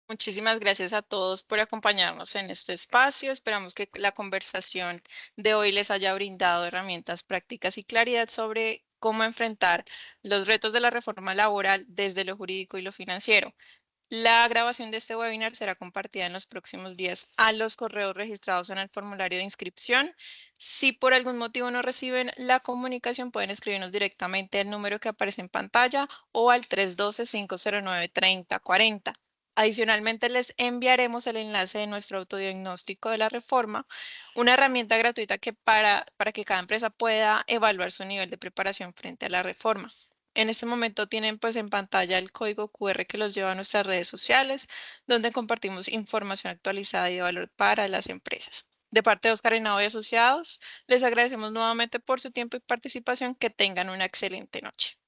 Muchísimas gracias a todos por acompañarnos en este espacio. Esperamos que la conversación de hoy les haya brindado herramientas prácticas y claridad sobre cómo enfrentar los retos de la reforma laboral desde lo jurídico y lo financiero. La grabación de este webinar será compartida en los próximos días a los correos registrados en el formulario de inscripción. Si por algún motivo no reciben la comunicación, pueden escribirnos directamente al número que aparece en pantalla o al 312-509-3040. Adicionalmente, les enviaremos el enlace de nuestro autodiagnóstico de la reforma, una herramienta gratuita para que cada empresa pueda evaluar su nivel de preparación frente a la reforma. En este momento tienen pues en pantalla el código QR que los lleva a nuestras redes sociales, donde compartimos información actualizada y de valor para las empresas. De parte de Oscar Henao y Asociados, les agradecemos nuevamente por su tiempo y participación. Que tengan una excelente noche.